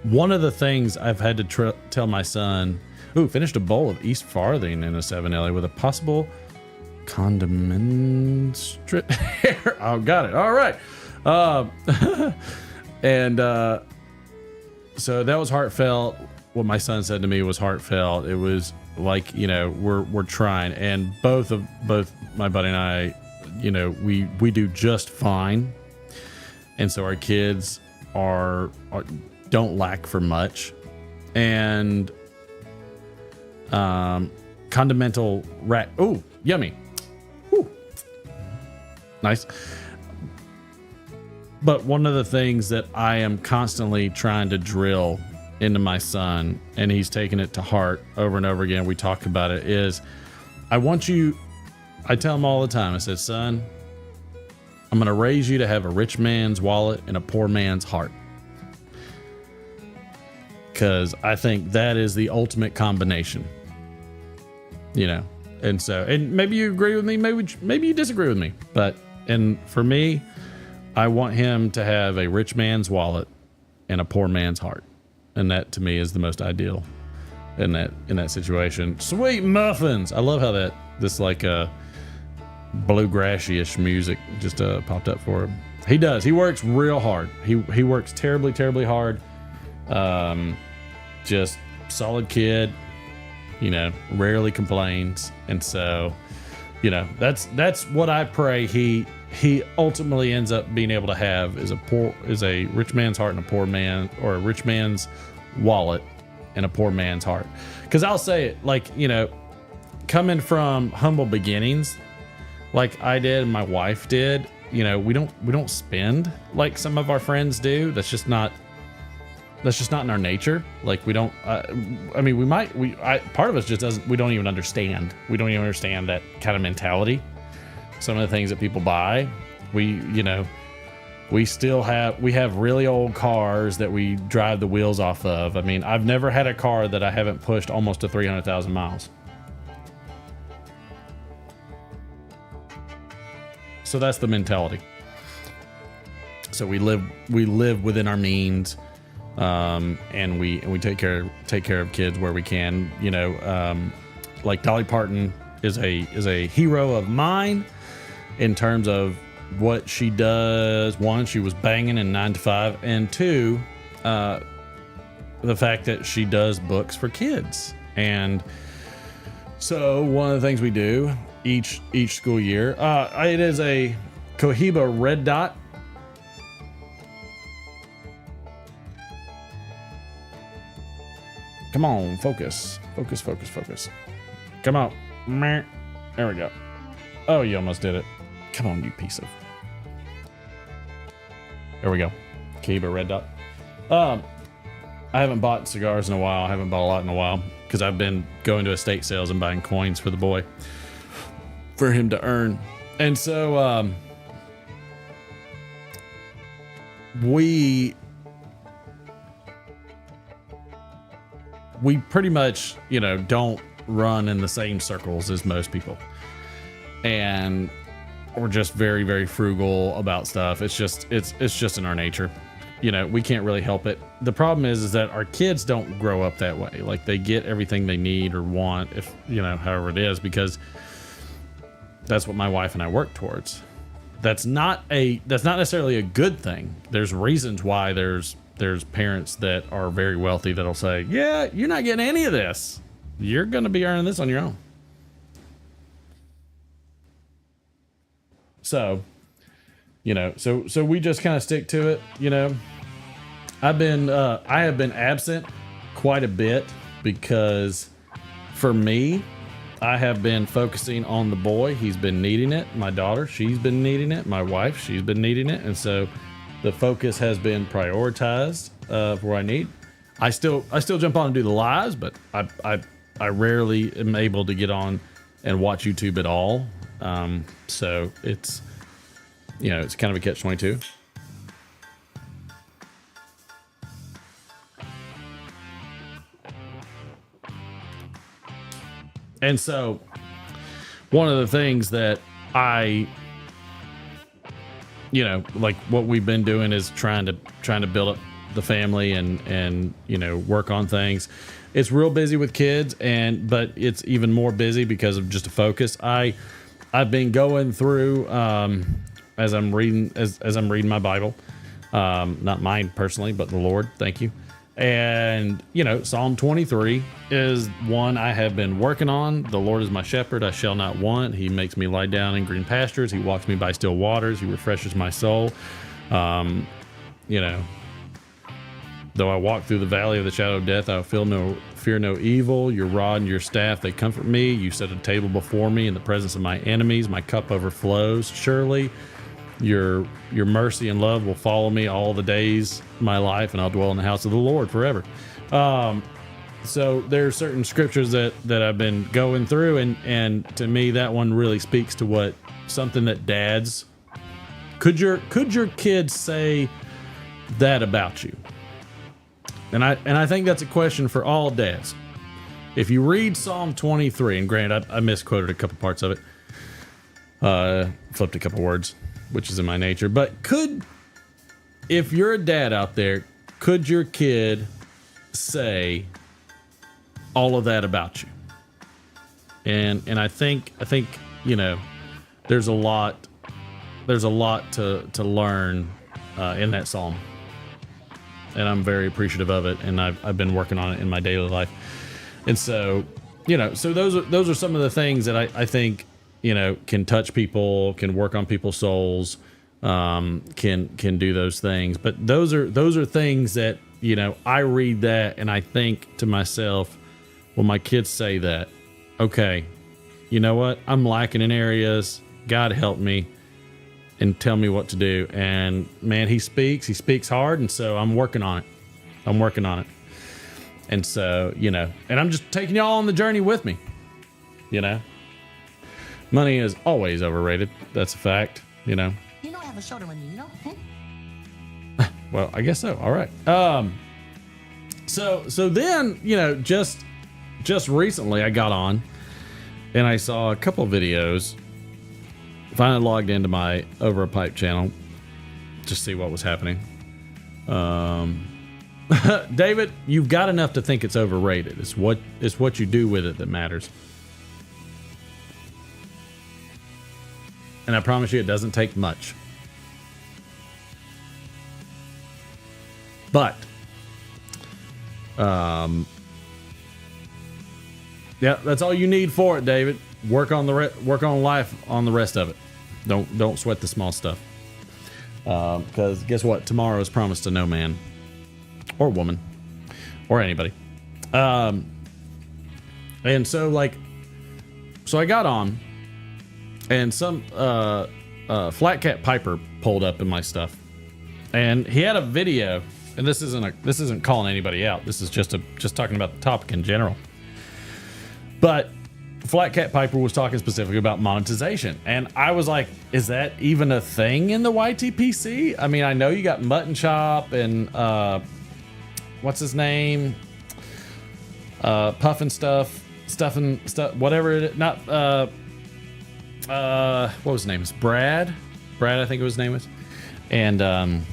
one of the things I've had to tell my son, finished a bowl of East Farthing in a 7-Eleven with a possible condiment strip. Oh, got it. All right. And so that was heartfelt. What my son said to me was heartfelt. It was like, we're trying, and both my buddy and I, we do just fine. And so our kids don't lack for much. And condimental rat. Oh, yummy. Ooh. Nice. But one of the things that I am constantly trying to drill into my son, and he's taken it to heart over and over again, we talk about it, is I tell him all the time, I said, son, I'm going to raise you to have a rich man's wallet and a poor man's heart. Because I think that is the ultimate combination. And so, and maybe you agree with me, maybe you disagree with me, and for me, I want him to have a rich man's wallet and a poor man's heart. And that to me is the most ideal in that situation. Sweet muffins. I love how this like bluegrassy-ish music just popped up for him. He does. He works real hard. He works terribly, terribly hard. Just solid kid, rarely complains. And so, that's what I pray he ultimately ends up being able to have, is a rich man's heart and a poor man, or a rich man's wallet and a poor man's heart. Because I'll say it, like, coming from humble beginnings, like I did and my wife did, we don't spend like some of our friends do. That's just not in our nature. Like we don't. Part of us just doesn't. We don't even understand. We don't even understand that kind of mentality. Some of the things that people buy, we have really old cars that we drive the wheels off of. I mean, I've never had a car that I haven't pushed almost to 300,000 miles. So that's the mentality. So we live within our means, and we take care of kids where we can. Like Dolly Parton is a hero of mine. In terms of what she does, one, she was banging in 9 to 5, and two, the fact that she does books for kids. And so one of the things we do each school year, it is a Cohiba Red Dot. Come on, focus. Come on. There we go. Oh, you almost did it. Come on, you piece of... There we go. Cohiba Red Dot. I haven't bought cigars in a while. I haven't bought a lot in a while because I've been going to estate sales and buying coins for the boy for him to earn. And so we pretty much, don't run in the same circles as most people. And we're just very, very frugal about stuff. It's just in our nature. We can't really help it. The problem is that our kids don't grow up that way. Like they get everything they need or want, if however it is, because that's what my wife and I work towards. That's not necessarily a good thing. There's reasons why there's parents that are very wealthy that'll say, yeah, you're not getting any of this. You're going to be earning this on your own. So, so we just kind of stick to it. I have been absent quite a bit because for me, I have been focusing on the boy. He's been needing it. My daughter, she's been needing it. My wife, she's been needing it. And so the focus has been prioritized for what I need. I still jump on and do the lives, but I rarely am able to get on and watch YouTube at all. So it's kind of a catch-22. And so one of the things that I, like what we've been doing is trying to build up the family and you know, work on things. It's real busy with kids, but it's even more busy because of just a focus. I've been going through as I'm reading my Bible, not mine personally, but the Lord. Thank you. And you know, Psalm 23 is one I have been working on. The Lord is my shepherd; I shall not want. He makes me lie down in green pastures. He walks me by still waters. He refreshes my soul. You know, though I walk through the valley of the shadow of death, I will fear no evil. Your rod and your staff, they comfort me. You set a table before me in the presence of my enemies. My cup overflows. Surely your mercy and love will follow me all the days of my life, and I'll dwell in the house of the Lord forever. So there are certain scriptures that I've been going through, and to me that one really speaks to what something that dads could your kids say that about you? And I think that's a question for all dads. If you read Psalm 23, and granted, I misquoted a couple parts of it, flipped a couple words, which is in my nature. But if you're a dad out there, could your kid say all of that about you? And I think you know, there's a lot to learn in that psalm. And I'm very appreciative of it, and I've been working on it in my daily life. And so, you know, so those are some of the things that I think, you know, can touch people, can work on people's souls, can do those things. But those are things that, you know, I read that and I think to myself, when my kids say that, okay, you know what? I'm lacking in areas. God help me and tell me what to do. And man, he speaks hard. And so I'm working on it. And so, you know, and I'm just taking y'all on the journey with me. You know, money is always overrated. That's a fact, you know. You know I have a shoulder on you, you know? Well, I guess so. All right. So then, you know, just recently I got on and I saw a couple of videos. Finally logged into my Over a Pipe channel to see what was happening. David, you've got enough to think it's overrated. It's what you do with it that matters. And I promise you, it doesn't take much. But, yeah, that's all you need for it, David. Work on life on the rest of it. Don't sweat the small stuff. Because guess what? Tomorrow is promised to no man or woman or anybody. And so I got on, and some Flat Cat Piper pulled up in my stuff, and he had a video. And this isn't calling anybody out. This is just talking about the topic in general. But Flat Cat Piper was talking specifically about monetization, and I was like, is that even a thing in the YTPC? I mean, I know you got Mutton Chop and what's his name, Puffin Stuff, whatever it is. Not what was his name? It's Brad, I think his name was, and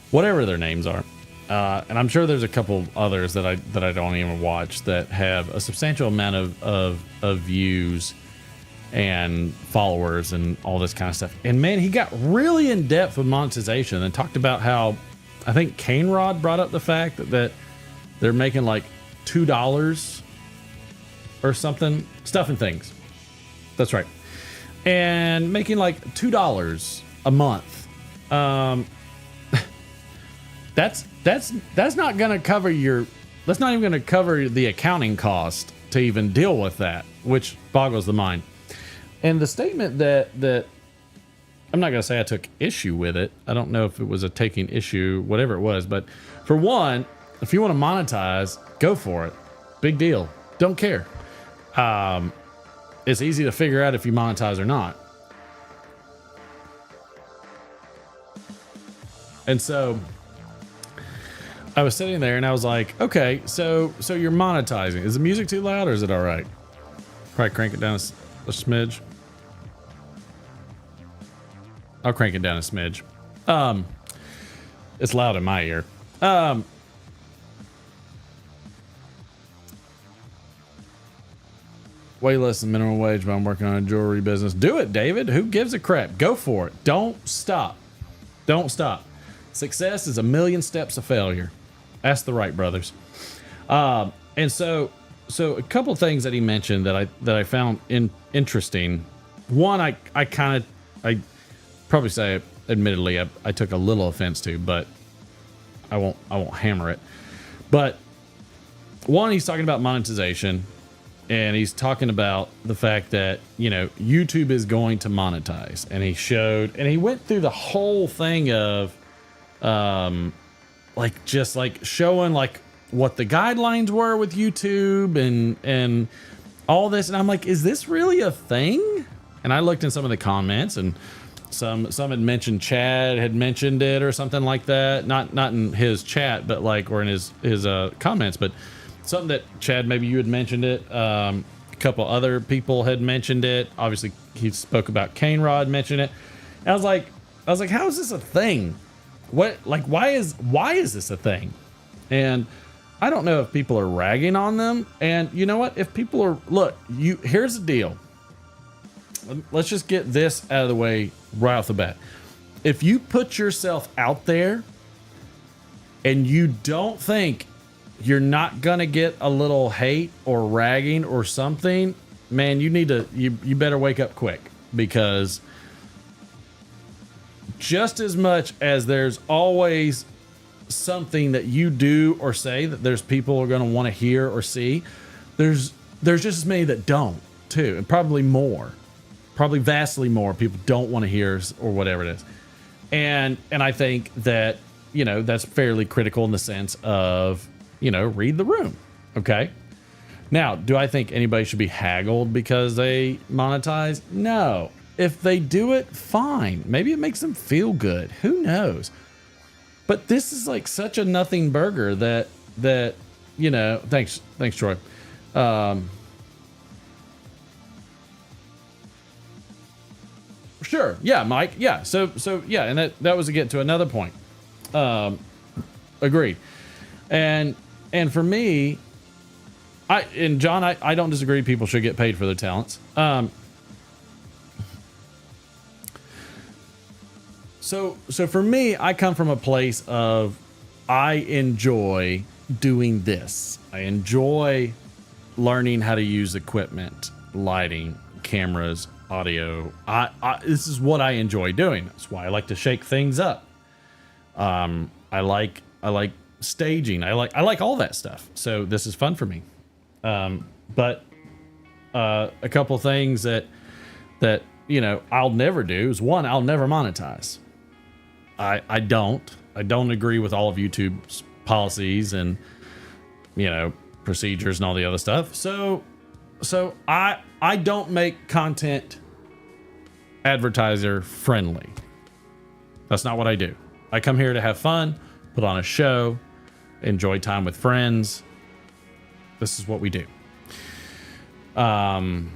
whatever their names are. And I'm sure there's a couple others that I don't even watch that have a substantial amount of views and followers and all this kind of stuff. And man, he got really in depth with monetization and talked about how, I think Cane Rod brought up the fact that they're making like $2 or something, stuff and things. That's right. And making like $2 a month. That's not going to cover that's not even going to cover the accounting cost to even deal with that, which boggles the mind. And the statement that I'm not going to say I took issue with it. I don't know if it was a taking issue, whatever it was, but for one, if you want to monetize, go for it. Big deal. Don't care. It's easy to figure out if you monetize or not. And so I was sitting there and I was like, okay, so you're monetizing. Is the music too loud or is it all right? Probably crank it down a smidge. I'll crank it down a smidge. it's loud in my ear. Way less than minimum wage, but I'm working on a jewelry business. Do it, David. Who gives a crap? Go for it. Don't stop. Don't stop. Success is a million steps of failure. Ask the Wright brothers. And so a couple of things that he mentioned that I found interesting. One, I probably say, admittedly, I took a little offense to, but I won't hammer it. But one, he's talking about monetization. And he's talking about the fact that, you know, YouTube is going to monetize. And he went through the whole thing of, just showing like what the guidelines were with YouTube and all this. And I'm like, is this really a thing? And I looked in some of the comments, and some had mentioned Chad had mentioned it or something like that. Not in his chat, but or in his comments, but something that Chad, maybe you had mentioned it. A couple other people had mentioned it. Obviously, he spoke about Cane Rod mentioned it. And I was like, how is this a thing? Why is this a thing? And I don't know if people are ragging on them. And you know what? If people are, here's the deal. Let's just get this out of the way right off the bat. If you put yourself out there and you don't think you're not gonna get a little hate or ragging or something, man, you better wake up quick, because just as much as there's always something that you do or say that there's people are going to want to hear or see, there's just as many that don't too, and probably vastly more people don't want to hear or whatever it is. And I think that, you know, that's fairly critical in the sense of, you know, read the room. Okay. Now, do I think anybody should be haggled because they monetize? No. If they do it, fine. Maybe it makes them feel good. Who knows? But this is like such a nothing burger that, you know, thanks, Troy. Sure. Yeah, Mike. Yeah. So yeah. And that was to get to another point. Agreed. And for me, John, I don't disagree. People should get paid for their talents. So for me, I come from a place of, I enjoy doing this. I enjoy learning how to use equipment, lighting, cameras, audio. This is what I enjoy doing. That's why I like to shake things up. I like staging. I like all that stuff. So this is fun for me. But a couple things that you know I'll never do is, one, I'll never monetize. I don't agree with all of YouTube's policies and, you know, procedures and all the other stuff. So I don't make content advertiser friendly. That's not what I do. I come here to have fun, put on a show, enjoy time with friends. This is what we do. Camera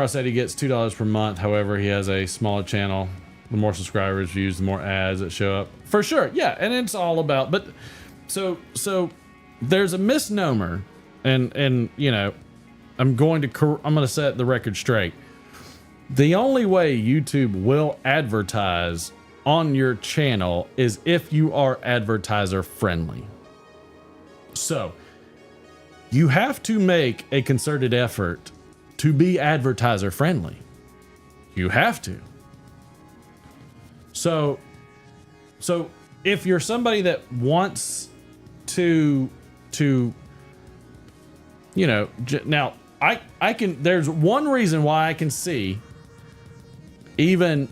said he gets $2 per month. However, he has a smaller channel. The more subscribers, views, the more ads that show up. For sure, yeah, and it's all about. But so there's a misnomer, and you know, I'm going to set the record straight. The only way YouTube will advertise on your channel is if you are advertiser friendly. So you have to make a concerted effort to be advertiser friendly. You have to. So if you're somebody that wants to, you know, now I can, there's one reason why I can see even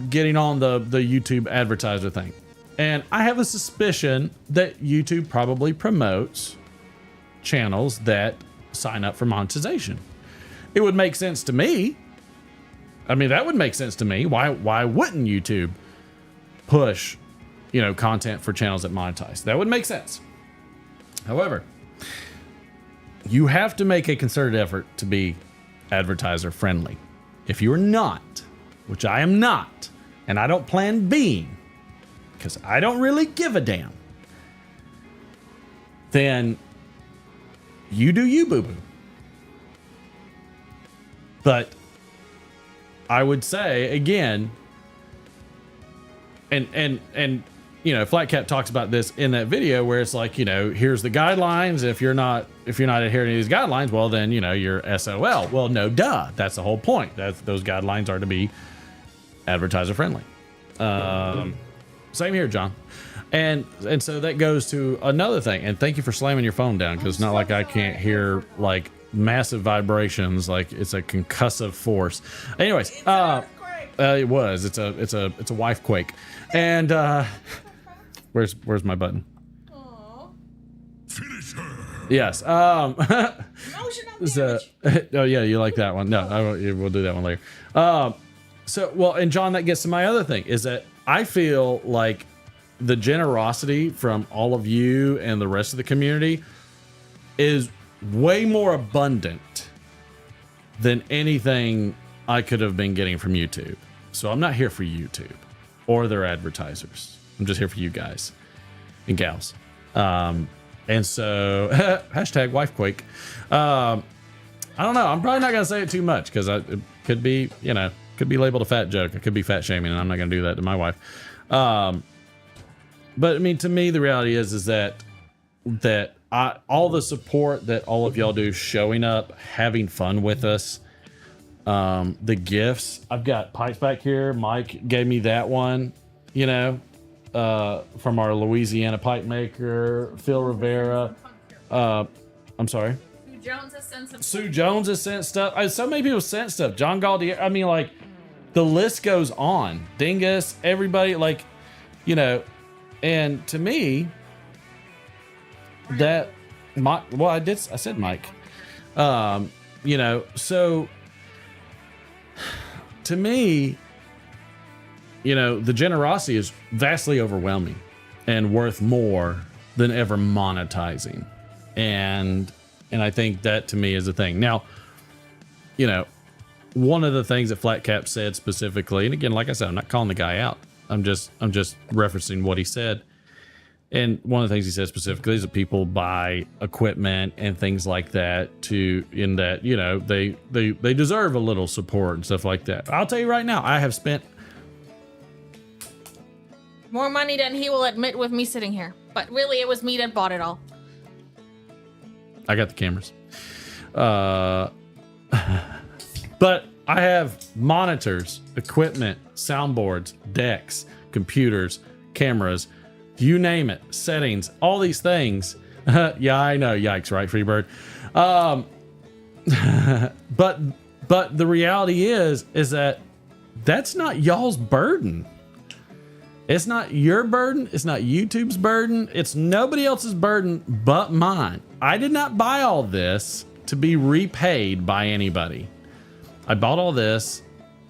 getting on the YouTube advertiser thing. And I have a suspicion that YouTube probably promotes channels that sign up for monetization. It would make sense to me. I mean, that would make sense to me. Why wouldn't YouTube push, you know, content for channels that monetize? That would make sense. However, you have to make a concerted effort to be advertiser friendly. If you are not, which I am not, and I don't plan being, because I don't really give a damn, then you do you, boo-boo. But I would say again, and you know, Flat Cap talks about this in that video where it's like, you know, here's the guidelines. If you're not adhering to these guidelines, well then, you know, you're SOL. Well, no, duh. That's the whole point. Those guidelines are to be advertiser friendly. Same here, John. And so that goes to another thing. And thank you for slamming your phone down, because it's not like I can't hear like massive vibrations, like it's a concussive force. Anyways, it was. It's a wife quake. And where's my button? Finish her. Yes. Emotional So, damage. oh yeah, you like that one? No, we'll do that one later. So well, and John, that gets to my other thing is that I feel like the generosity from all of you and the rest of the community is way more abundant than anything I could have been getting from YouTube. So I'm not here for YouTube or their advertisers. I'm just here for you guys and gals. And so hashtag wifequake. I don't know. I'm probably not going to say it too much because it could be, you know, could be labeled a fat joke. It could be fat shaming, and I'm not going to do that to my wife. But I mean, to me, the reality is that all the support that all of y'all do, showing up, having fun with us, the gifts. I've got pipes back here. Mike gave me that one, you know, from our Louisiana pipe maker, Phil Rivera. I'm sorry. Sue Jones has sent stuff. So many people sent stuff. John Galdier. I mean, like, the list goes on. Dingus, everybody, like, you know, and to me, that I said Mike. You know, so to me, you know, the generosity is vastly overwhelming and worth more than ever monetizing. And I think that to me is the thing. Now, you know, one of the things that Flat Cap said specifically, and again, like I said, I'm not calling the guy out. I'm just referencing what he said. And one of the things he said specifically is that people buy equipment and things like that in that, you know, they deserve a little support and stuff like that. I'll tell you right now, I have spent More money than he will admit with me sitting here. But really, it was me that bought it all. I got the cameras. But I have monitors, equipment, soundboards, decks, computers, cameras, you name it, settings, all these things. Yeah, I know. Yikes, right, Freebird? But the reality is that that's not y'all's burden. It's not your burden. It's not YouTube's burden. It's nobody else's burden but mine. I did not buy all this to be repaid by anybody. I bought all this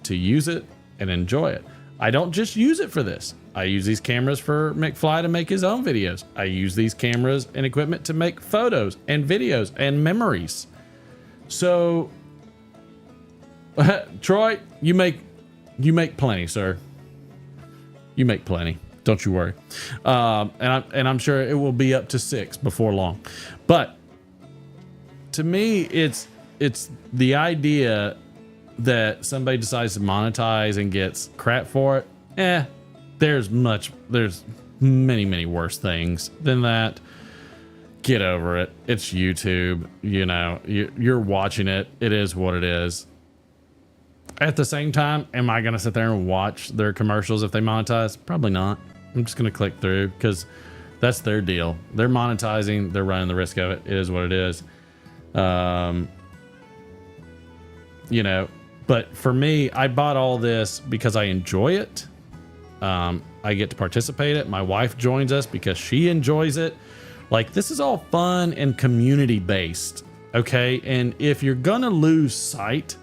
to use it and enjoy it. I don't just use it for this. I use these cameras for McFly to make his own videos. I use these cameras and equipment to make photos and videos and memories. So, Troy, you make plenty, sir. You make plenty. Don't you worry. And I'm sure it will be up to 6 before long. But to me, it's the idea that somebody decides to monetize and gets crap for it. There's many worse things than that. Get over it. It's YouTube. You know, you're watching it. It is what it is. At the same time, am I going to sit there and watch their commercials if they monetize? Probably not. I'm just going to click through because that's their deal. They're monetizing. They're running the risk of it. It is what it is. You know, but for me, I bought all this because I enjoy it. I get to participate in it. My wife joins us because she enjoys it. Like, this is all fun and community based. Okay. And if you're going to lose sight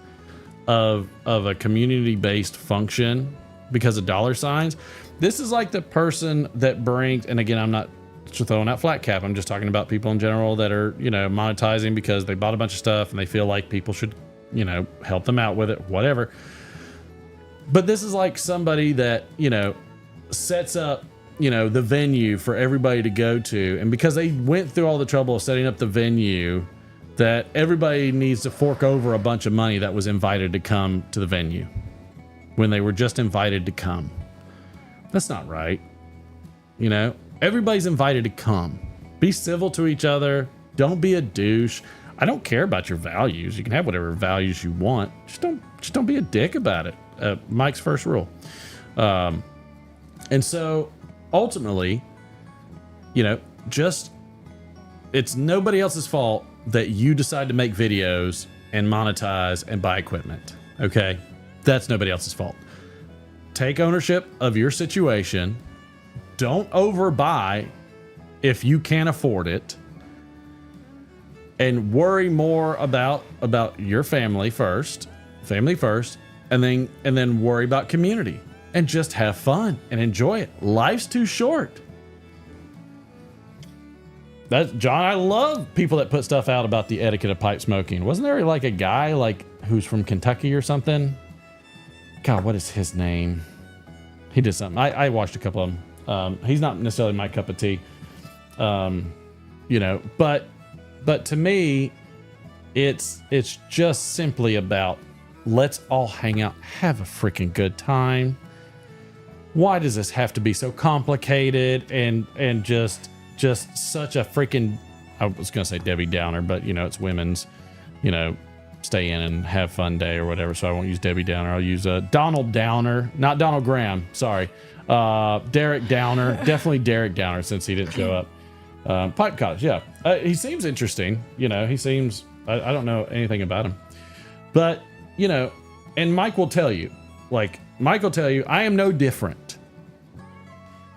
of a community based function because of dollar signs, this is like the person that brings, and again, I'm not throwing out Flat Cap. I'm just talking about people in general that are, you know, monetizing because they bought a bunch of stuff and they feel like people should, you know, help them out with it, whatever. But this is like somebody that, you know, sets up you know, the venue for everybody to go to, and because they went through all the trouble of setting up the venue, that everybody needs to fork over a bunch of money that was invited to come to the venue when they were just invited to come. That's not right. You know, everybody's invited to come. Be civil to each other. Don't be a douche. I don't care about your values. You can have whatever values you want. Just don't be a dick about it. Mike's first rule. And so ultimately, you know, just, it's nobody else's fault that you decide to make videos and monetize and buy equipment. Okay. That's nobody else's fault. Take ownership of your situation. Don't overbuy if you can't afford it, and worry more about your family first, and then worry about community, and just have fun and enjoy it. Life's too short. That's John. I love people that put stuff out about the etiquette of pipe smoking. Wasn't there like a guy like who's from Kentucky or something? God, what is his name? He did something. I watched a couple of them. He's not necessarily my cup of tea. You know, but to me, it's just simply about, let's all hang out, have a freaking good time. Why does this have to be so complicated and just such a freaking, I was gonna say Debbie Downer, but you know, it's women's, you know, stay in and have fun day or whatever. So I won't use Debbie Downer. I'll use Donald Downer, not Donald Graham. Sorry. Derek Downer, definitely Derek Downer, since he didn't show up. Pipe Cottage, yeah. He seems interesting. You know, he seems, I don't know anything about him. But, you know, and Mike will tell you, I am no different.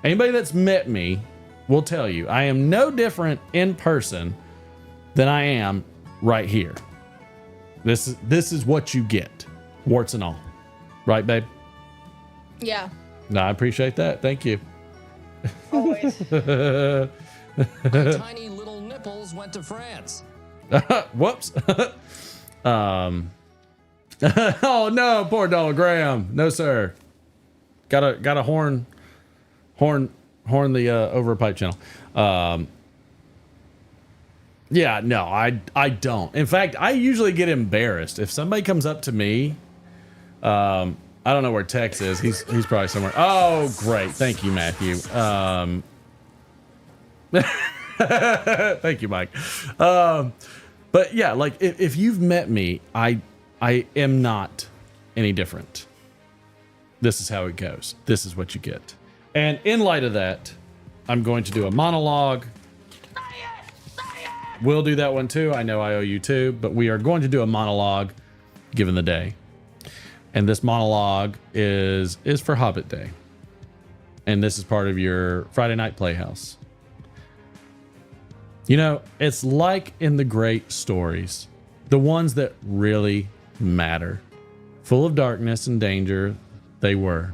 Anybody that's met me will tell you, I am no different in person than I am right here. This is what you get, warts and all. Right, babe? Yeah. No, I appreciate that. Thank you. Always. My tiny little nipples went to France. Whoops. Oh no, poor Donald Graham. No, sir. Gotta horn the over pipe channel. Yeah, no, I don't. In fact, I usually get embarrassed if somebody comes up to me. I don't know where Tex is. He's probably somewhere. Oh, great. Thank you, Matthew. Thank you, Mike. But yeah, like if you've met me, I am not any different. This is how it goes. This is what you get. And in light of that, I'm going to do a monologue. We'll do that one too. I know I owe you two, but we are going to do a monologue given the day. And this monologue is for Hobbit Day. And this is part of your Friday Night Playhouse. You know, it's like in the great stories, the ones that really matter. Full of darkness and danger, they were.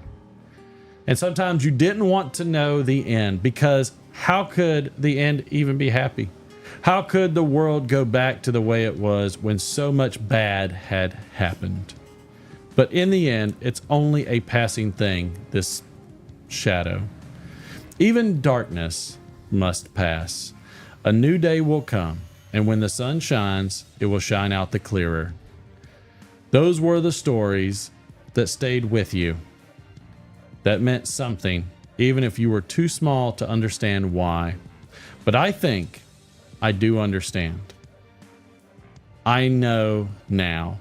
And sometimes you didn't want to know the end, because how could the end even be happy? How could the world go back to the way it was when so much bad had happened? But in the end, it's only a passing thing, this shadow. Even darkness must pass. A new day will come, and when the sun shines, it will shine out the clearer. Those were the stories that stayed with you, that meant something, even if you were too small to understand why. But I think I do understand. I know now.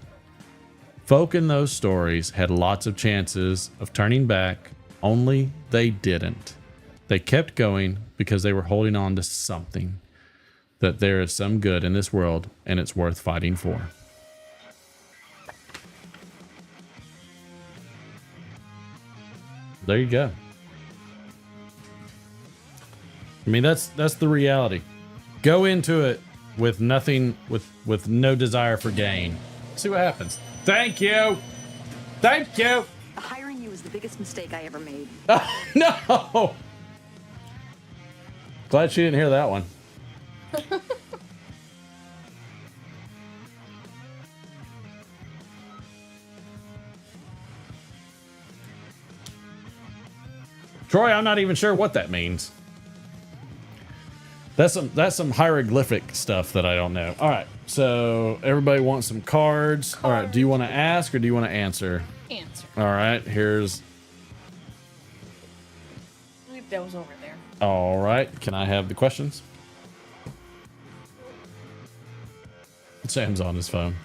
Folk in those stories had lots of chances of turning back, only they didn't. They kept going because they were holding on to something, that there is some good in this world and it's worth fighting for. There you go. I mean, that's the reality. Go into it with nothing, with no desire for gain. See what happens. Thank you. Thank you. Hiring you was the biggest mistake I ever made. Oh, no. Glad she didn't hear that one. Troy, I'm not even sure what that means. That's some hieroglyphic stuff that I don't know. All right, so everybody wants some cards. All right, do you want to ask or do you want to answer? Answer. All right, here's. Leave those over there. All right, can I have the questions? Sam's on his phone.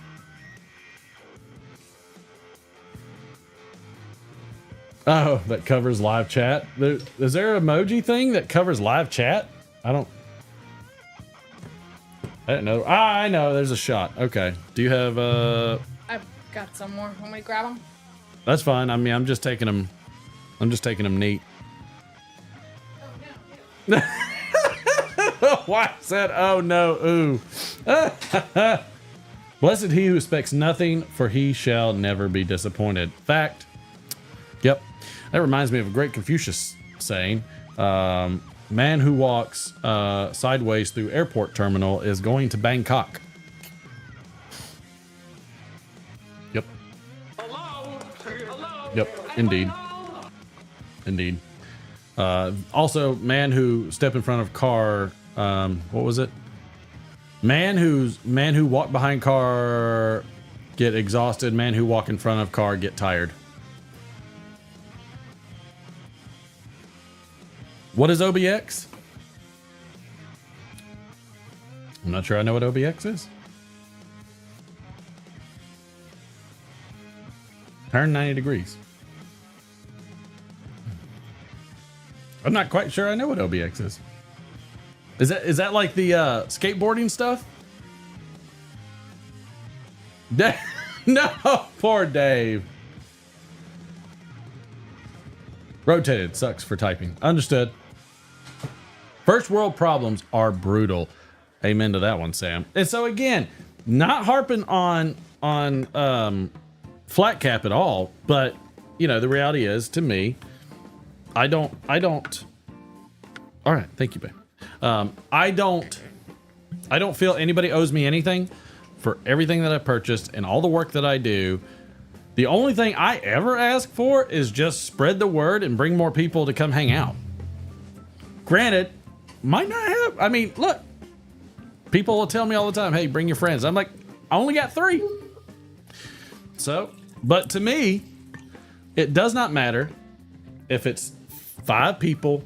Oh, that covers live chat. Is there an emoji thing that covers live chat? I didn't know. I know. There's a shot. Okay. Do you have I've got some more. Want me to grab them? That's fine. I mean, I'm just taking them neat. Why said, oh no, ooh. Blessed he who expects nothing, for he shall never be disappointed. Fact. Yep. That reminds me of a great Confucius saying. Man who walks sideways through airport terminal is going to Bangkok. Yep. Yep. Indeed. Indeed. Also, man who step in front of car. What was it? Man who walk behind car get exhausted. Man who walk in front of car get tired. What is OBX? I'm not sure I know what OBX is. Turn 90 degrees. I'm not quite sure I know what OBX is. Is that like the skateboarding stuff? No, poor Dave. Rotated sucks for typing. Understood. First world problems are brutal. Amen to that one, Sam. And so again, not harping on flat cap at all, but you know, the reality is, to me, I don't all right, thank you, babe. I don't feel anybody owes me anything for everything that I purchased and all the work that I do. The only thing I ever ask for is just spread the word and bring more people to come hang out. Granted, might not have, I mean, look, people will tell me all the time, hey, bring your friends. I'm like, I only got 3. So, but to me, it does not matter if it's 5 people,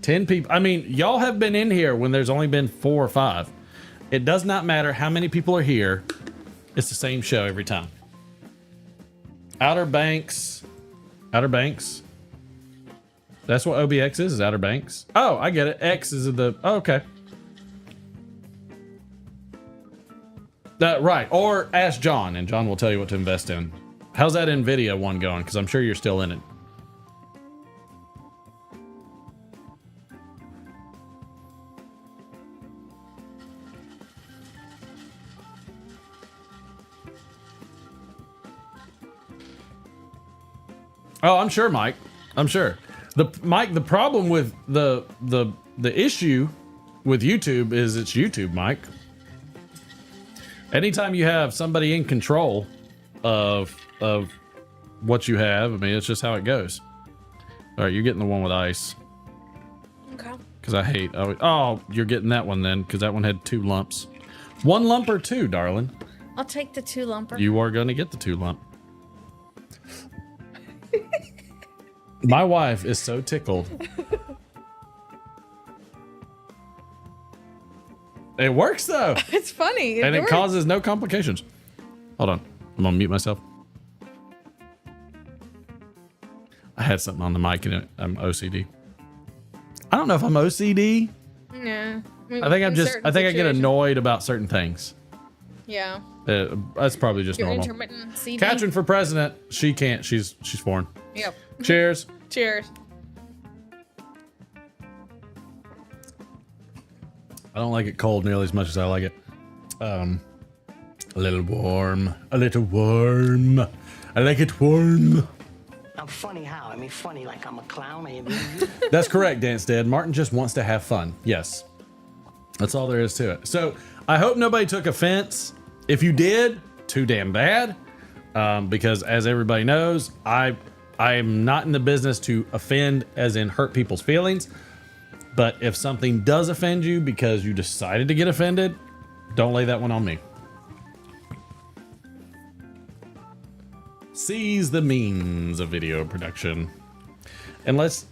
10 people. I mean, y'all have been in here when there's only been 4 or 5. It does not matter how many people are here. It's the same show every time. Outer Banks. That's what OBX is Outer Banks. Oh, I get it. X is the, oh, okay. Right, or ask John, and John will tell you what to invest in. How's that NVIDIA one going? Because I'm sure you're still in it. Oh, I'm sure, Mike. I'm sure. The problem with the issue with YouTube is it's YouTube, Mike. Anytime you have somebody in control of what you have, I mean, it's just how it goes. All right, you're getting the one with ice. Okay. Because I hate. Oh, you're getting that one then, because that one had 2 lumps. 1 lump or 2, darling? I'll take the 2 lumper. You are going to get the 2 lump. My wife is so tickled. It works though. It's funny. And it causes no complications. Hold on. I'm gonna mute myself. I had something on the mic and I'm OCD. I don't know if I'm OCD. Yeah. I think I get annoyed about certain things. Yeah. That's probably just normal. Intermittent CD. Katrin for president. She can't. She's foreign. Yep. Cheers. Cheers. I don't like it cold nearly as much as I like it. A little warm. A little warm. I like it warm. I'm funny how? I mean, funny like I'm a clown. That's correct, Dance Dead. Martin just wants to have fun. Yes. That's all there is to it. So I hope nobody took offense. If you did, too damn bad. Because as everybody knows, I I'm not in the business to offend, as in hurt people's feelings. But if something does offend you because you decided to get offended, don't lay that one on me. Seize the means of video production. And let's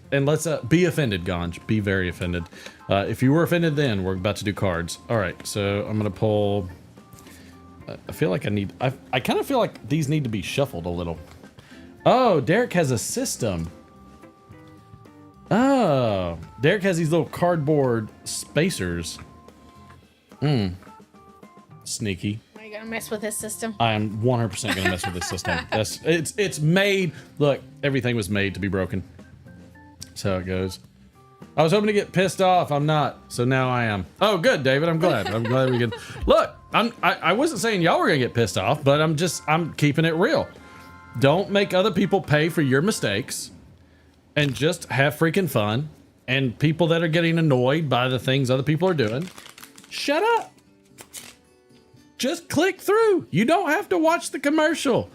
be offended, Ganj. Be very offended. If you were offended then, we're about to do cards. All right, so I'm going to pull... I feel like I kind of feel like these need to be shuffled a little. Oh, Derek has a system. Oh, Derek has these little cardboard spacers. Sneaky. Are you gonna mess with his system? I am 100% gonna mess with this system. It's made. Look, everything was made to be broken. That's how it goes. I was hoping to get pissed off. I'm not. So now I am. Oh, good, David. I'm glad. I'm glad we can. Look, I wasn't saying y'all were gonna get pissed off, but I'm keeping it real. Don't make other people pay for your mistakes, and just have freaking fun. And people that are getting annoyed by the things other people are doing, shut up. Just click through. You don't have to watch the commercial.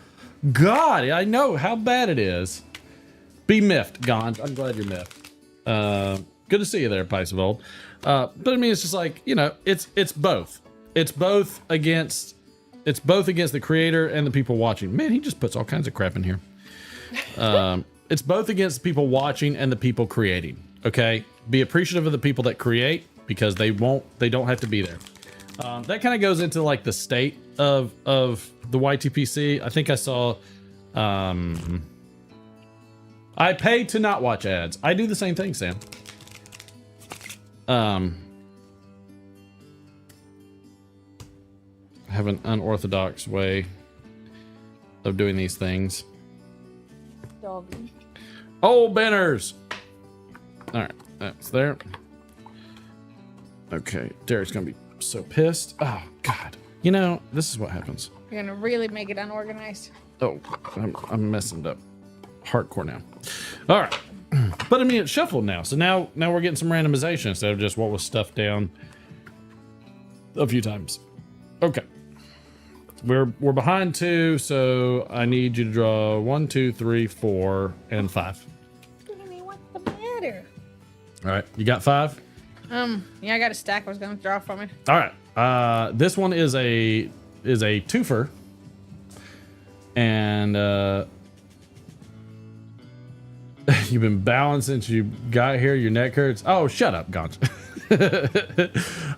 God, I know how bad it is. Be miffed, Gond. I'm glad you're miffed. Good to see you there, Pice of Old. But I mean, it's just like, you know, it's both. It's both against the creator and the people watching. Man, he just puts all kinds of crap in here. It's both against the people watching and the people creating. Okay, be appreciative of the people that create, because they don't have to be there. That kind of goes into like the state of the YTPC. I think I saw. I pay to not watch ads. I do the same thing, Sam. I have an unorthodox way of doing these things. Doggy. Oh, banners! All right, that's there. Okay, Derek's gonna be so pissed. Oh, God. You know, this is what happens. You're gonna really make it unorganized. Oh, I'm messing it up. Hardcore now. All right. But I mean, it's shuffled now. So now we're getting some randomization instead of just what was stuffed down a few times. Okay. We're behind 2, so I need you to draw 1, 2, 3, 4, and 5. What's the matter? All right. You got 5? Yeah, I got a stack I was gonna draw from it. All right. This one is a twofer. And you've been bowing since you got here. Your neck hurts. Oh, shut up, Gonch.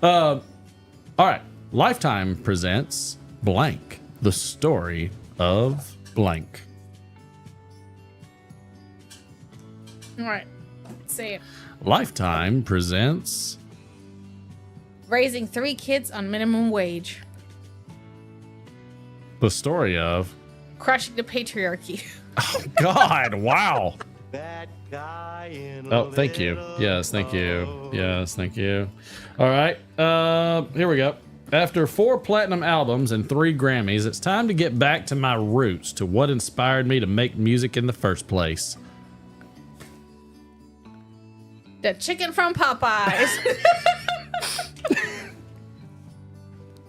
All right. Lifetime presents blank, the story of blank. All right. Say it. Lifetime presents Raising 3 kids on minimum wage. the story of Crushing the patriarchy. Oh, God. Wow. That guy in Oh, thank you. Yes, thank you. Yes, thank you. All right. Here we go. After 4 platinum albums and 3 Grammys, it's time to get back to my roots, to what inspired me to make music in the first place. The chicken from Popeyes.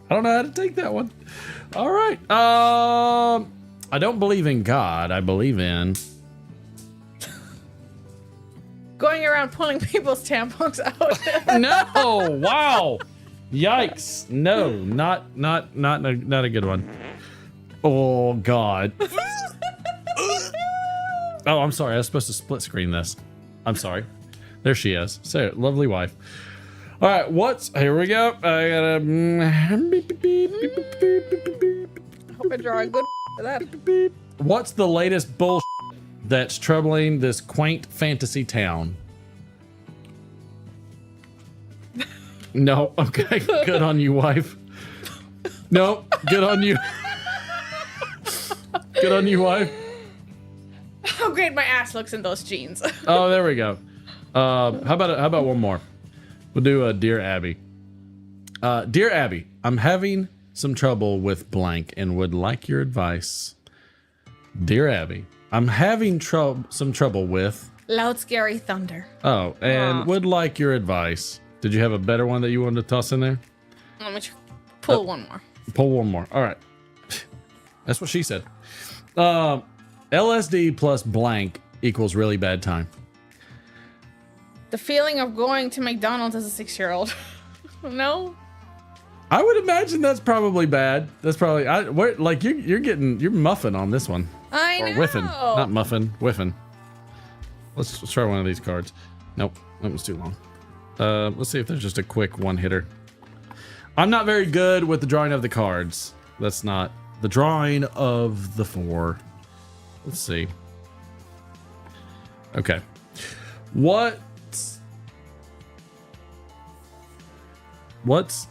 I don't know how to take that one. All right. I don't believe in God. I believe in Going around pulling people's tampons out. No. Wow. Yikes. No, not a good one. Oh, God. Oh, I'm sorry. I was supposed to split screen this. I'm sorry. There she is. So, lovely wife. All right, here we go. I gotta. I hope I draw a good for that. What's the latest bullshit that's troubling this quaint fantasy town? No. Okay. Good on you, wife. No. Good on you. Good on you, wife. How great my ass looks in those jeans. Oh, there we go. How about one more? We'll do Dear Abby. Dear Abby, I'm having some trouble with blank and would like your advice. Dear Abby, I'm having some trouble with Loud scary thunder. Oh, and would like your advice. Did you have a better one that you wanted to toss in there? Let me pull one more. Pull one more. All right. That's what she said. All LSD plus blank equals really bad time. The feeling of going to McDonald's as a 6-year-old. No? I would imagine that's probably bad. That's probably you're muffin on this one. I know. Or whiffing, not muffin, whiffing. Let's try one of these cards. Nope, that was too long. Let's see if there's just a quick one hitter. I'm not very good with the drawing of the cards. That's not the drawing of the 4. Let's see. Okay. What's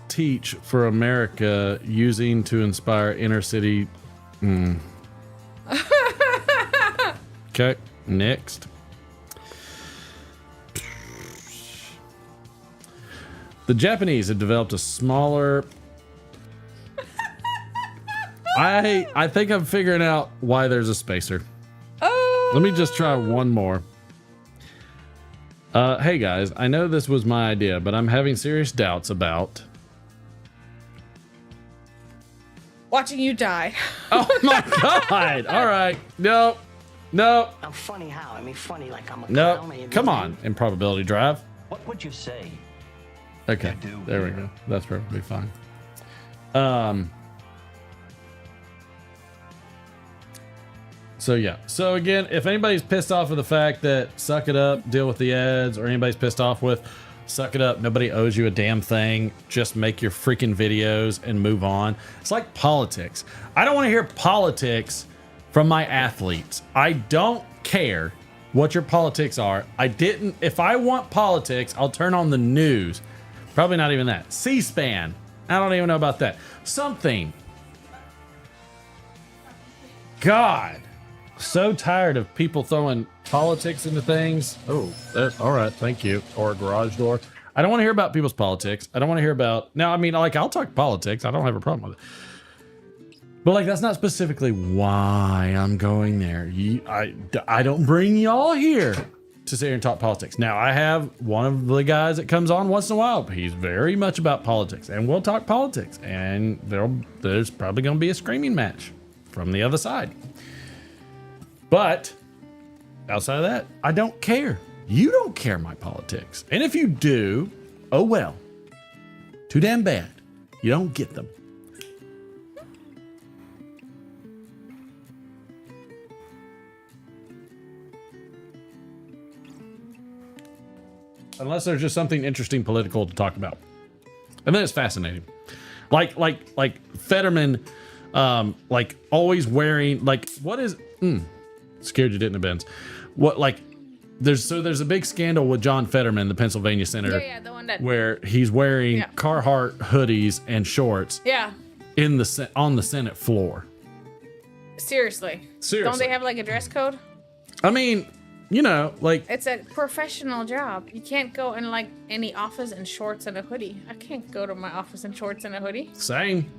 Teach for America using to inspire inner city? Okay, next. The Japanese have developed a smaller... I think I'm figuring out why there's a spacer. Oh. Let me just try one more. Hey guys, I know this was my idea, but I'm having serious doubts about... Watching you die. Oh my god! All right. No. I'm funny how? I mean, funny like I'm a No. clown. Come on, improbability drive. What would you say? Okay, there we go. That's perfectly fine. So yeah. So again, if anybody's pissed off with the fact that suck it up, deal with the ads, or anybody's pissed off with suck it up, nobody owes you a damn thing, just make your freaking videos and move on. It's like politics. I don't want to hear politics from my athletes. I don't care what your politics are. If I want politics, I'll turn on the news. Probably not even that. C-SPAN. I don't even know about that. Something. God. So tired of people throwing politics into things. Oh, that's all right. Thank you. Or a garage door. I don't want to hear about people's politics. I don't want to hear about... Now, I mean, like, I'll talk politics. I don't have a problem with it. But, like, that's not specifically why I'm going there. I don't bring y'all here to sit here and talk politics. Now, I have one of the guys that comes on once in a while. He's very much about politics. And we'll talk politics. And there's probably going to be a screaming match from the other side. But outside of that, I don't care. You don't care my politics. And if you do, oh well. Too damn bad. You don't get them. Unless there's just something interesting political to talk about. And then it's fascinating. Like Fetterman, like always wearing, like, what is... Scared you didn't, Benz. What, like, there's a big scandal with John Fetterman, the Pennsylvania senator, the one that, where he's wearing Carhartt hoodies and shorts on the Senate floor. Seriously. Don't they have like a dress code? I mean, you know, like, it's a professional job. You can't go in like any office in shorts and a hoodie. I can't go to my office in shorts and a hoodie. Same.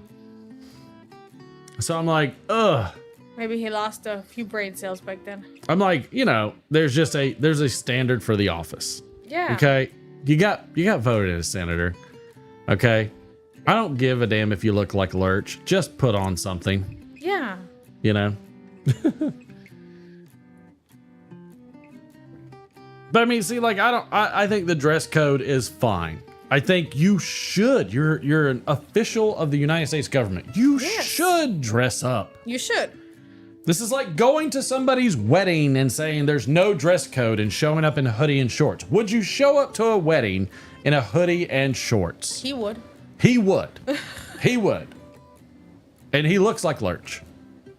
So I'm like, ugh. Maybe he lost a few brain cells back then. I'm like, you know, there's a standard for the office. Yeah. Okay. You got voted as senator. Okay. I don't give a damn if you look like Lurch. Just put on something. Yeah. You know? But I mean, see, like, I think the dress code is fine. I think you should. You're an official of the United States government. You should dress up. You should. This is like going to somebody's wedding and saying there's no dress code and showing up in a hoodie and shorts. Would you show up to a wedding in a hoodie and shorts? He would. He would. He would. And he looks like Lurch.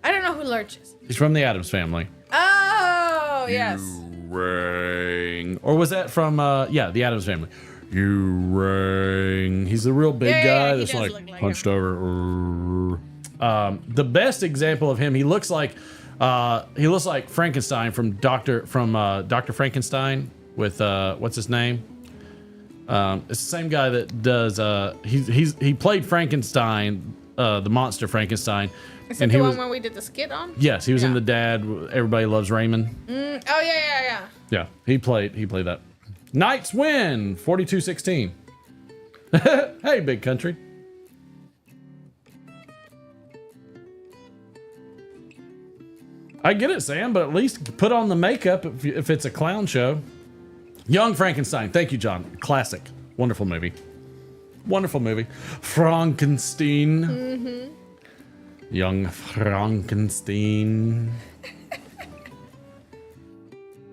I don't know who Lurch is. He's from the Addams Family. Oh, yes. Ring. Or was that from, the Addams Family? You ring. He's the real big guy that's like punched over. The best example of him, he looks like Frankenstein from Dr. Frankenstein with what's his name? It's the same guy that does he played Frankenstein, the monster Frankenstein. Is that the one where we did the skit on? Yes, he was in The Dad. Everybody Loves Raymond. Oh yeah. Yeah, he played that. Knights win 42-16. Hey, big country. I get it, Sam, but at least put on the makeup if it's a clown show. Young Frankenstein. Thank you, John. Classic. Wonderful movie. Wonderful movie. Frankenstein. Mm-hmm. Young Frankenstein.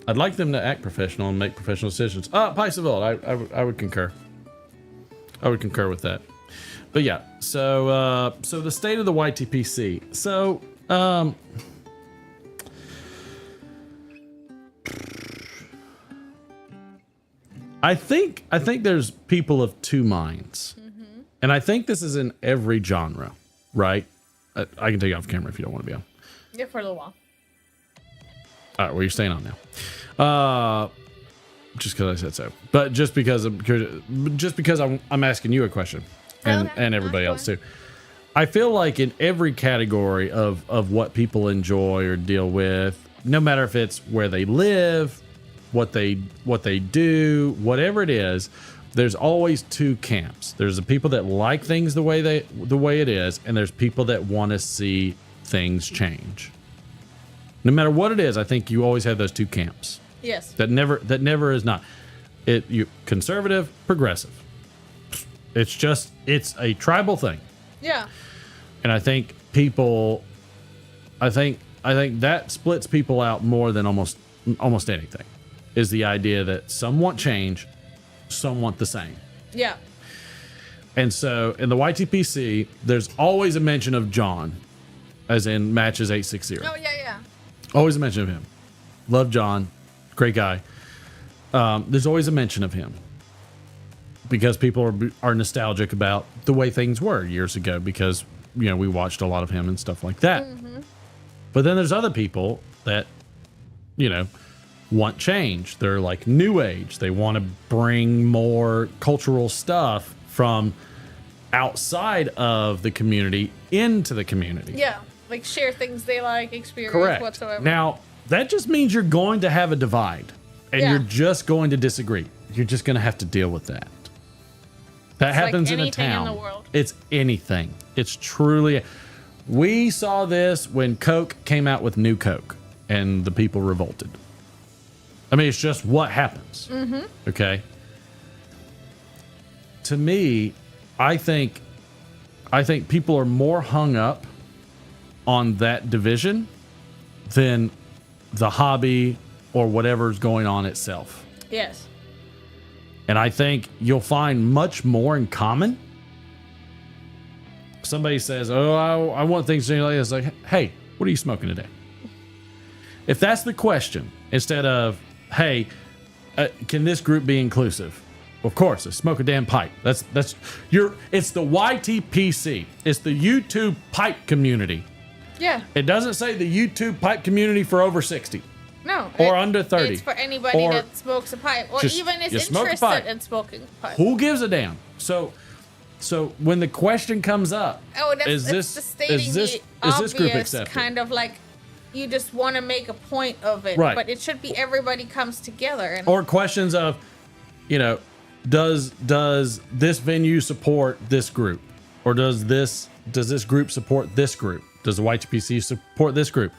I'd like them to act professional and make professional decisions. Pice of Old. I would concur. I would concur with that. But yeah, so the state of the YTPC. So, I think there's people of two minds. Mm-hmm. And I think this is in every genre, right? I can take you off camera if you don't want to be on. Yeah, for a little while. All right, well, you're staying on now. Just because I said so. But just because I'm asking you a question. And everybody else too. I feel like in every category of what people enjoy or deal with, no matter if it's where they live, what they do, whatever it is, there's always two camps. There's the people that like things the way it is, and there's people that want to see things change. No matter what it is, I think you always have those two camps. Yes. That never is not. You conservative, progressive. It's a tribal thing. Yeah. And I think that splits people out more than almost anything, is the idea that some want change, some want the same. Yeah. And so in the YTPC, there's always a mention of John, as in Matches 860. Oh, yeah. Always a mention of him. Love John. Great guy. There's always a mention of him. Because people are nostalgic about the way things were years ago, because we watched a lot of him and stuff like that. Mm-hmm. But then there's other people that want change. They're like new age. They want to bring more cultural stuff from outside of the community into the community. Yeah, like share things they like, experience Correct. whatsoever. Now that just means you're going to have a divide, and you're just going to disagree. You're just going to have to deal with that. That happens like in a town. In the world. It's anything. It's truly. We saw this when Coke came out with New Coke, and the people revolted. I mean, it's just what happens. Mm-hmm. Okay. To me, I think people are more hung up on that division than the hobby or whatever's going on itself. Yes. And I think you'll find much more in common. Somebody says, "Oh, I want things to be like this." Like, hey, what are you smoking today? If that's the question, instead of, "Hey, can this group be inclusive?" Of course, smoke a damn pipe. It's the YTPC. It's the YouTube pipe community. Yeah. It doesn't say the YouTube pipe community for over 60. No. Or under 30. It's for anybody that smokes a pipe, or even is interested in smoking a pipe. Who gives a damn? So when the question comes up, is this group accepted? Kind of like you just want to make a point of it, right? But it should be everybody comes together. Or questions of, does this venue support this group, or does this group support this group? Does the YTPC support this group?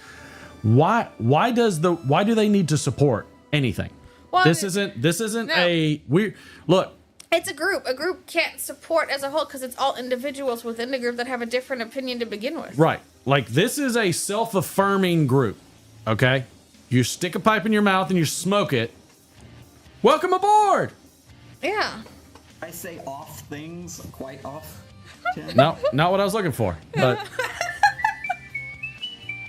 Why do they need to support anything? Well, this isn't a weird look. It's a group. A group can't support as a whole because it's all individuals within the group that have a different opinion to begin with. Right. Like, this is a self-affirming group. Okay? You stick a pipe in your mouth and you smoke it. Welcome aboard. Yeah. I say off things quite off. No, not what I was looking for. But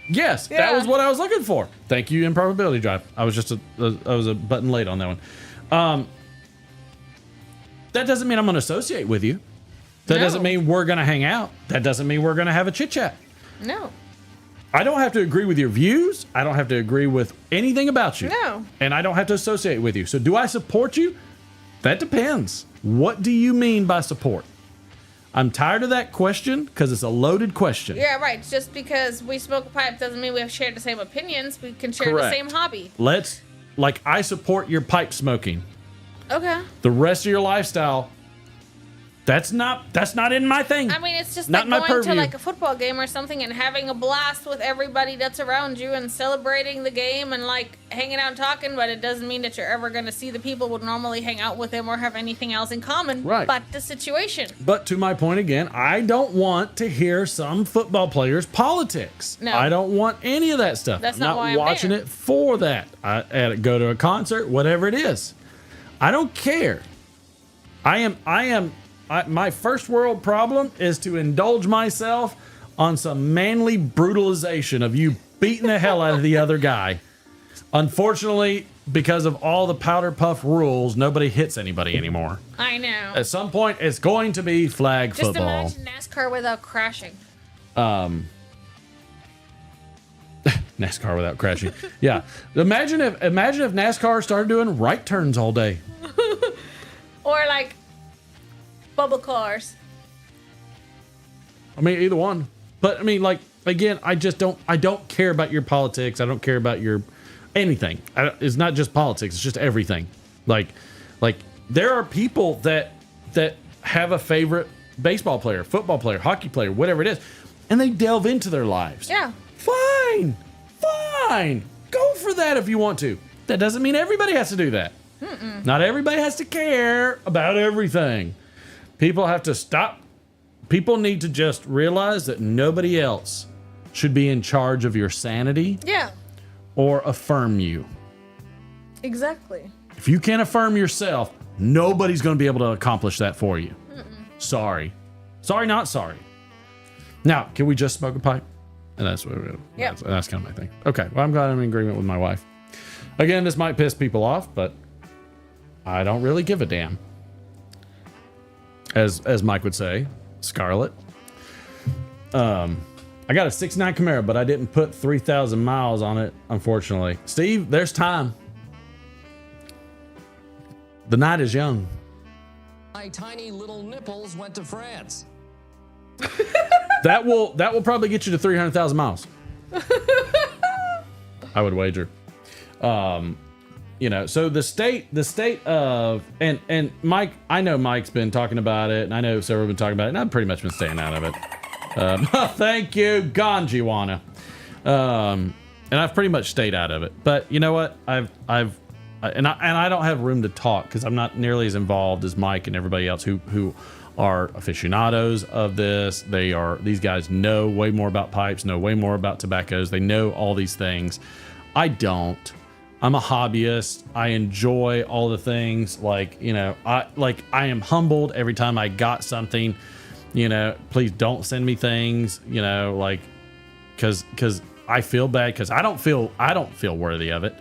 yes, that was what I was looking for. Thank you, Improbability Drive. I was a button late on that one. That doesn't mean I'm going to associate with you. That doesn't mean we're going to hang out. That doesn't mean we're going to have a chit chat. No. I don't have to agree with your views. I don't have to agree with anything about you. No. And I don't have to associate with you. So do I support you? That depends. What do you mean by support? I'm tired of that question because it's a loaded question. Yeah, right. Just because we smoke a pipe doesn't mean we have shared the same opinions. We can share the same hobby. I support your pipe smoking. Okay. The rest of your lifestyle, That's not in my thing. I mean, it's just not like my going purview. to like a football game or something and having a blast with everybody that's around you and celebrating the game and like hanging out and talking, but it doesn't mean that you're ever going to see the people who would normally hang out with them or have anything else in common. Right. But the situation. But to my point again, I don't want to hear some football players' politics. No. I don't want any of that stuff. That's I'm not not why I'm watching there. it for that. I go to a concert, whatever it is. I don't care. My first world problem is to indulge myself on some manly brutalization of you beating the hell out of the other guy. Unfortunately, because of all the powder puff rules, nobody hits anybody anymore. I know. At some point, it's going to be flag Just football. imagine NASCAR without crashing. NASCAR without crashing. Yeah. Imagine if NASCAR started doing right turns all day. Or like bubble cars. I mean, either one. But I mean, like, again, I don't care about your politics. I don't care about your anything. It's not just politics. It's just everything. Like there are people that have a favorite baseball player, football player, hockey player, whatever it is, and they delve into their lives. Yeah. Fine. Go for that if you want to. That doesn't mean everybody has to do that. Not everybody has to care about everything. People have to stop. People need to just realize that nobody else should be in charge of your sanity Yeah. or affirm you. Exactly. If you can't affirm yourself, nobody's going to be able to accomplish that for you. Sorry, not sorry. Now, can we just smoke a pipe? And that's what that's kind of my thing. Okay, well, I'm glad I'm in agreement with my wife. Again, this might piss people off, but I don't really give a damn. As Mike would say, Scarlett. I got a 69 Camaro, but I didn't put 3,000 miles on it, unfortunately. Steve, there's time. The night is young. My tiny little nipples went to France. That will probably get you to 300,000 miles. I would wager. So the state of and Mike, I know Mike's been talking about it, and I know several have been talking about it, and I've pretty much been staying out of it. Thank you, Ganjiwana. And I've pretty much stayed out of it. But you know what? I don't have room to talk because I'm not nearly as involved as Mike and everybody else who are aficionados of this. These guys know way more about pipes, know way more about tobaccos. They know all these things. I don't. I'm a hobbyist. I enjoy all the things. I am humbled every time I got something. Please don't send me things. Because I feel bad because I don't feel worthy of it.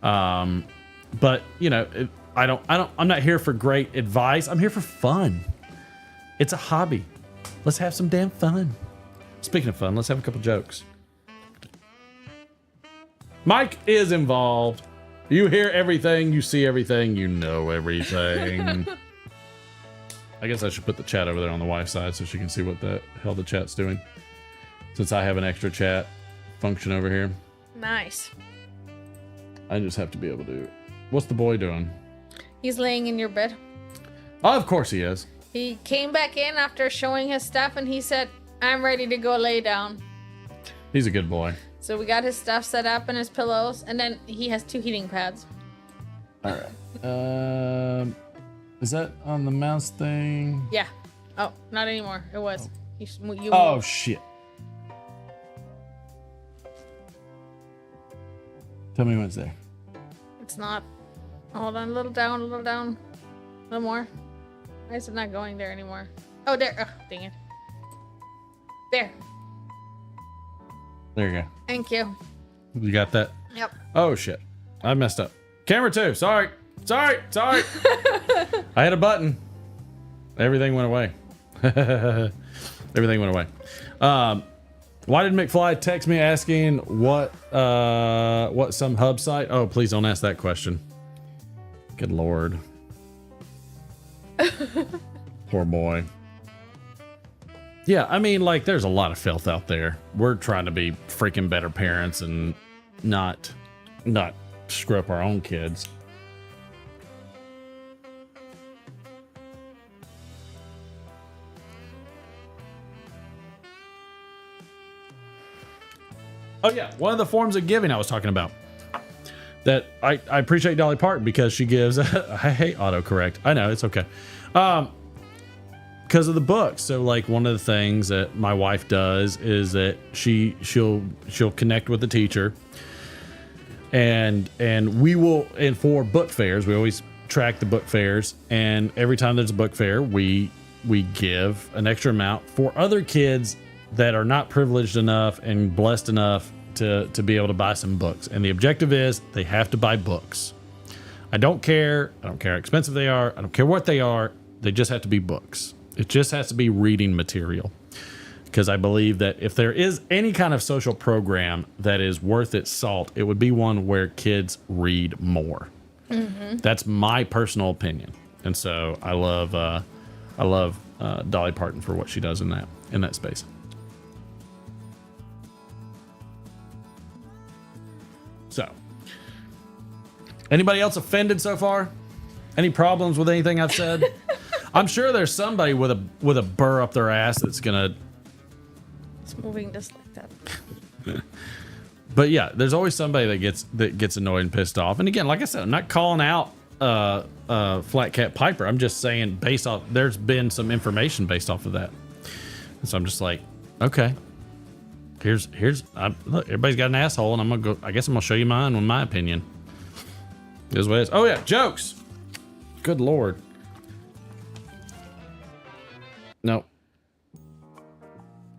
But I'm not here for great advice. I'm here for fun. It's a hobby. Let's have some damn fun. Speaking of fun, let's have a couple jokes. Mike is involved. You hear everything, you see everything, you know everything. I guess I should put the chat over there on the wife's side so she can see what the hell the chat's doing. Since I have an extra chat function over here. Nice. I just have to be able to. What's the boy doing? He's laying in your bed. Oh, of course he is. He came back in after showing his stuff and he said, I'm ready to go lay down. He's a good boy. So we got his stuff set up and his pillows, and then he has 2 heating pads. All right. Is that on the mouse thing? Yeah. Oh, not anymore. It was. Oh, shit. Tell me when it's there. It's not. Hold on, a little down, a little down. A little more. Why is it not going there anymore? Oh, there. Oh, dang it. There. There you go. Thank you. You got that? Yep. Oh, shit. I messed up. Camera 2. Sorry. I had a button. Everything went away. Everything went away. Why did McFly text me asking what some hub site? Oh, please don't ask that question. Good Lord. Poor boy. Yeah, I mean, there's a lot of filth out there. We're trying to be freaking better parents and not screw up our own kids. Oh yeah, one of the forms of giving I was talking about. That I appreciate Dolly Parton because she gives. I hate autocorrect. I know, it's okay. Because of the books. So like one of the things that my wife does is that she'll connect with the teacher, and we will, and for book fairs we always track the book fairs, and every time there's a book fair we give an extra amount for other kids that are not privileged enough and blessed enough to be able to buy some books. And the objective is they have to buy books. I don't care how expensive they are, I don't care what they are, they just have to be books. It just has to be reading material, because I believe that if there is any kind of social program that is worth its salt, it would be one where kids read more. Mm-hmm. That's my personal opinion, and so I love Dolly Parton for what she does in that space. So, anybody else offended so far? Any problems with anything I've said? I'm sure there's somebody with a burr up their ass that's gonna. It's moving just like that. But yeah, there's always somebody that gets annoyed and pissed off. And again, like I said, I'm not calling out Flat Cat Piper. I'm just saying based off. There's been some information based off of that, and so I'm just like, okay. Look, everybody's got an asshole, and I guess I'm gonna show you mine with my opinion. Is what it is. Oh yeah, jokes. Good Lord. No.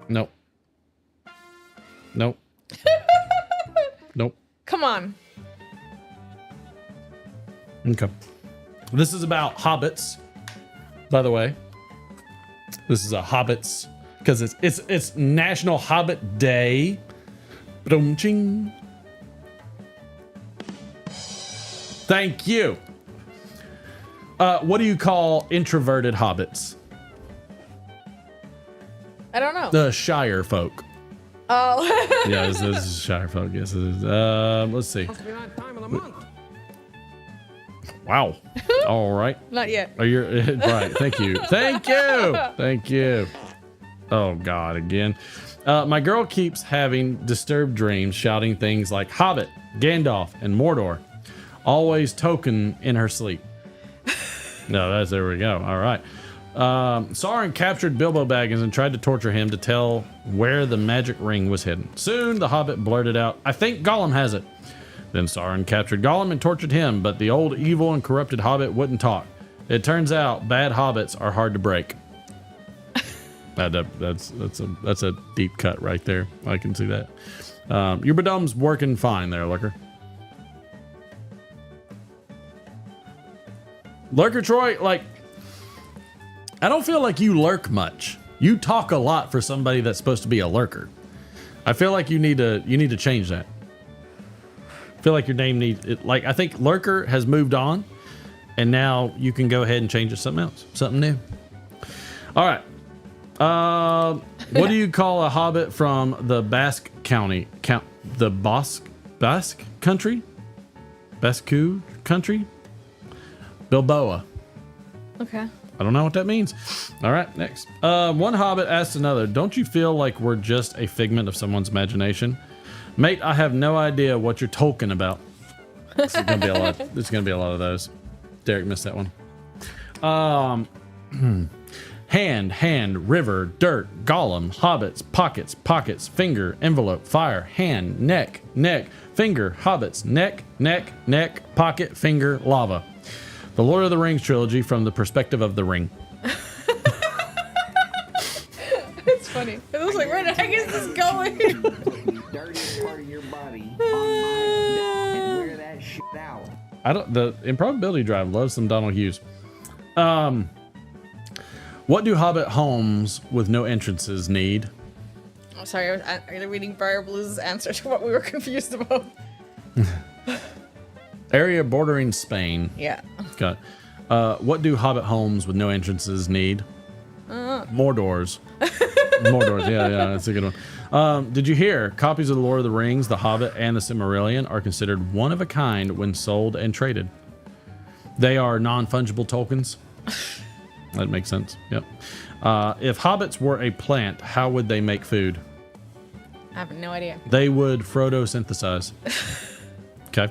Nope. Nope. Nope. Come on. Okay. This is about hobbits, by the way. This is a hobbits because it's National Hobbit Day. Ba-dum-ching. Thank you. What do you call introverted hobbits? I don't know. The Shire folk. Oh. Yeah, this is Shire folk. Yes, it is. Let's see. Wow. All right. Not yet. Oh, you're right. Thank you. Thank you. Thank you. Oh God, again. My girl keeps having disturbed dreams, shouting things like Hobbit, Gandalf, and Mordor. Always token in her sleep. No, there we go. All right. Sauron captured Bilbo Baggins and tried to torture him to tell where the magic ring was hidden. Soon the Hobbit blurted out, "I think Gollum has it." Then Sauron captured Gollum and tortured him, but the old evil and corrupted Hobbit wouldn't talk. It turns out bad hobbits are hard to break. That's a deep cut right there. I can see that. Your badum's working fine there, Lurker. Lurker Troy, like, I don't feel like you lurk much. You talk a lot for somebody that's supposed to be a lurker. I feel like you need to change that. I feel like your name needs it. Like, I think lurker has moved on, and now you can go ahead and change it to something else, something new. All right. What do you call a hobbit from the Basque County? The Basque country? Basque country? Bilboa. Okay. I don't know what that means. All right, next. One hobbit asked another, "Don't you feel like we're just a figment of someone's imagination?" "Mate, I have no idea what you're talking about." This is gonna be a lot. There's gonna be a lot of those. Derek missed that one. Hand, river, dirt, golem, hobbits, pockets, finger, envelope, fire, hand, neck, finger, hobbits, neck, pocket, finger, lava. The Lord of the Rings trilogy from the perspective of the ring. It's funny. It was like, where the heck is this going? The dirtiest part of your body on my and wear that shit out. The Improbability Drive loves some Donald Hughes. What do Hobbit homes with no entrances need? I'm sorry, I was reading Briar Blue's answer to what we were confused about. Area bordering Spain. Yeah. Got it. What do Hobbit homes with no entrances need? More doors. More doors. Yeah, that's a good one. Did you hear? Copies of The Lord of the Rings, The Hobbit, and The Silmarillion are considered one of a kind when sold and traded. They are non-fungible tokens. That makes sense. Yep. If hobbits were a plant, how would they make food? I have no idea. They would Frodo synthesize. Okay.